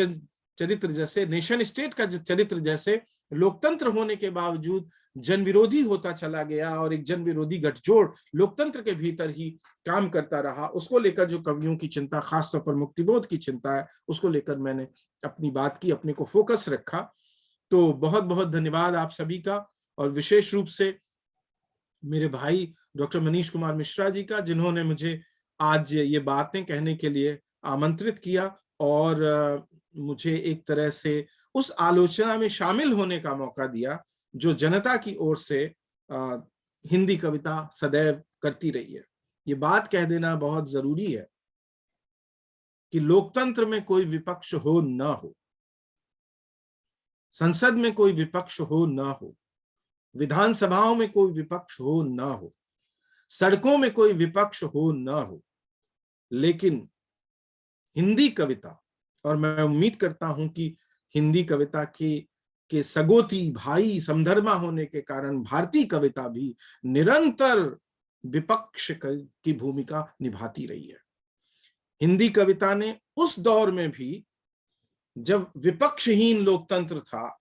चरित्र जैसे, नेशन स्टेट का चरित्र जैसे लोकतंत्र होने के बावजूद जनविरोधी होता चला गया और एक जनविरोधी गठजोड़ लोकतंत्र के भीतर ही काम करता रहा, उसको लेकर जो कवियों की चिंता, खासतौर पर मुक्तिबोध की चिंता है, उसको लेकर मैंने अपनी बात की, अपने को फोकस रखा। तो बहुत बहुत धन्यवाद आप सभी का, और विशेष रूप से मेरे भाई डॉक्टर मनीष कुमार मिश्रा जी का, जिन्होंने मुझे आज ये बातें कहने के लिए आमंत्रित किया और मुझे एक तरह से उस आलोचना में शामिल होने का मौका दिया जो जनता की ओर से हिंदी कविता सदैव करती रही है। ये बात कह देना बहुत जरूरी है कि लोकतंत्र में कोई विपक्ष हो ना हो, संसद में कोई विपक्ष हो ना हो, विधानसभाओं में कोई विपक्ष हो ना हो, सड़कों में कोई विपक्ष हो ना हो, लेकिन हिंदी कविता, और मैं उम्मीद करता हूं कि हिंदी कविता के सगोती भाई समधर्मा होने के कारण भारतीय कविता भी निरंतर विपक्ष की भूमिका निभाती रही है। हिंदी कविता ने उस दौर में भी जब विपक्षहीन लोकतंत्र था,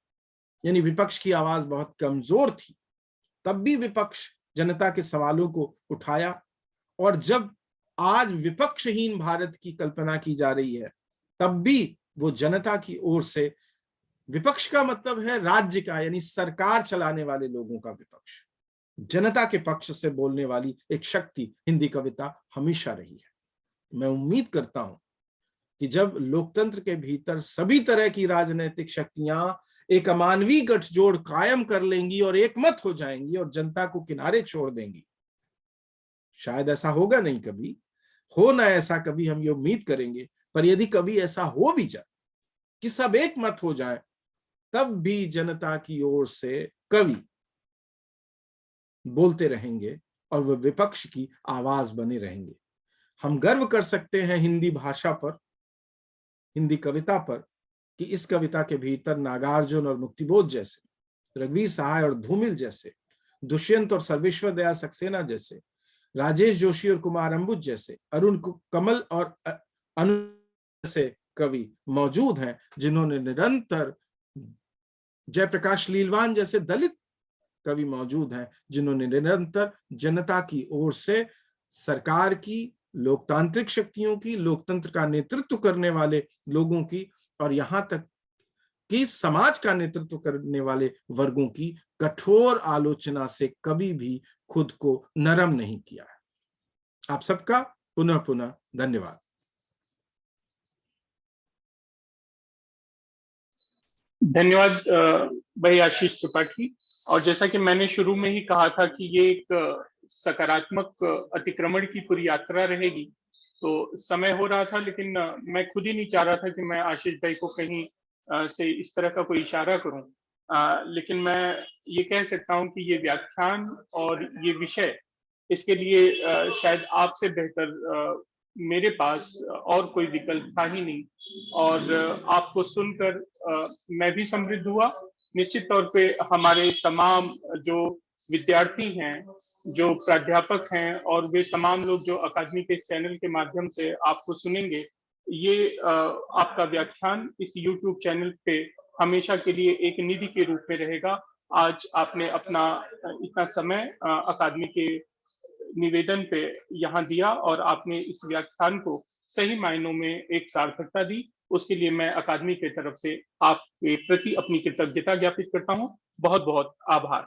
यानी विपक्ष की आवाज बहुत कमजोर थी, तब भी विपक्ष जनता के सवालों को उठाया, और जब आज विपक्षहीन भारत की कल्पना की जा रही है तब भी वो जनता की ओर से, विपक्ष का मतलब है राज्य का, यानी सरकार चलाने वाले लोगों का विपक्ष, जनता के पक्ष से बोलने वाली एक शक्ति हिंदी कविता हमेशा रही है। मैं उम्मीद करता हूं कि जब लोकतंत्र के भीतर सभी तरह की राजनीतिक शक्तियां एक अमानवीय गठजोड़ कायम कर लेंगी और एकमत हो जाएंगी और जनता को किनारे छोड़ देंगी, शायद ऐसा होगा नहीं, कभी हो ना ऐसा, कभी हम ये उम्मीद करेंगे, पर यदि कभी ऐसा हो भी जाए कि सब एक मत हो जाए, तब भी जनता की ओर से कवि बोलते रहेंगे और वह विपक्ष की आवाज बने रहेंगे। हम गर्व कर सकते हैं हिंदी भाषा पर, हिंदी कविता पर, कि इस कविता के भीतर नागार्जुन और मुक्तिबोध जैसे, रघुवीर सहाय और धूमिल जैसे, दुष्यंत और सर्वेश्वर दयाल सक्सेना जैसे, राजेश जोशी और कुमार अंबुज जैसे, अरुण कमल और अनु जैसे कवि मौजूद हैं, जिन्होंने निरंतर, जयप्रकाश लीलवान जैसे दलित कवि मौजूद हैं, जिन्होंने निरंतर जनता की ओर से, सरकार की, लोकतांत्रिक शक्तियों की, लोकतंत्र का नेतृत्व करने वाले लोगों की, और यहां तक कि समाज का नेतृत्व करने वाले वर्गों की कठोर आलोचना से कभी भी खुद को नरम नहीं किया है। आप सबका पुनः पुनः धन्यवाद। धन्यवाद भाई आशीष त्रिपाठी। और जैसा कि मैंने शुरू में ही कहा था कि ये एक सकारात्मक अतिक्रमण की पूरी यात्रा रहेगी, तो समय हो रहा था, लेकिन मैं खुद ही नहीं चाह रहा था कि मैं आशीष भाई को कहीं से इस तरह का कोई इशारा करूं, लेकिन मैं ये कह सकता हूं कि ये व्याख्यान और ये विषय, इसके लिए शायद आपसे बेहतर मेरे पास और कोई विकल्प था ही नहीं। और आपको सुनकर मैं भी समृद्ध हुआ। निश्चित तौर पे हमारे तमाम जो विद्यार्थी हैं, जो प्राध्यापक हैं, और वे तमाम लोग जो अकादमी के चैनल के माध्यम से आपको सुनेंगे, ये आपका व्याख्यान इस YouTube चैनल पे हमेशा के लिए एक निधि के रूप में रहेगा। आज आपने अपना इतना समय अकादमी के निवेदन पे यहाँ दिया, और आपने इस व्याख्यान को सही मायनों में एक सार्थकता दी। उसके लिए मैं अकादमी की तरफ से आपके प्रति अपनी कृतज्ञता ज्ञापित करता हूँ। बहुत बहुत आभार।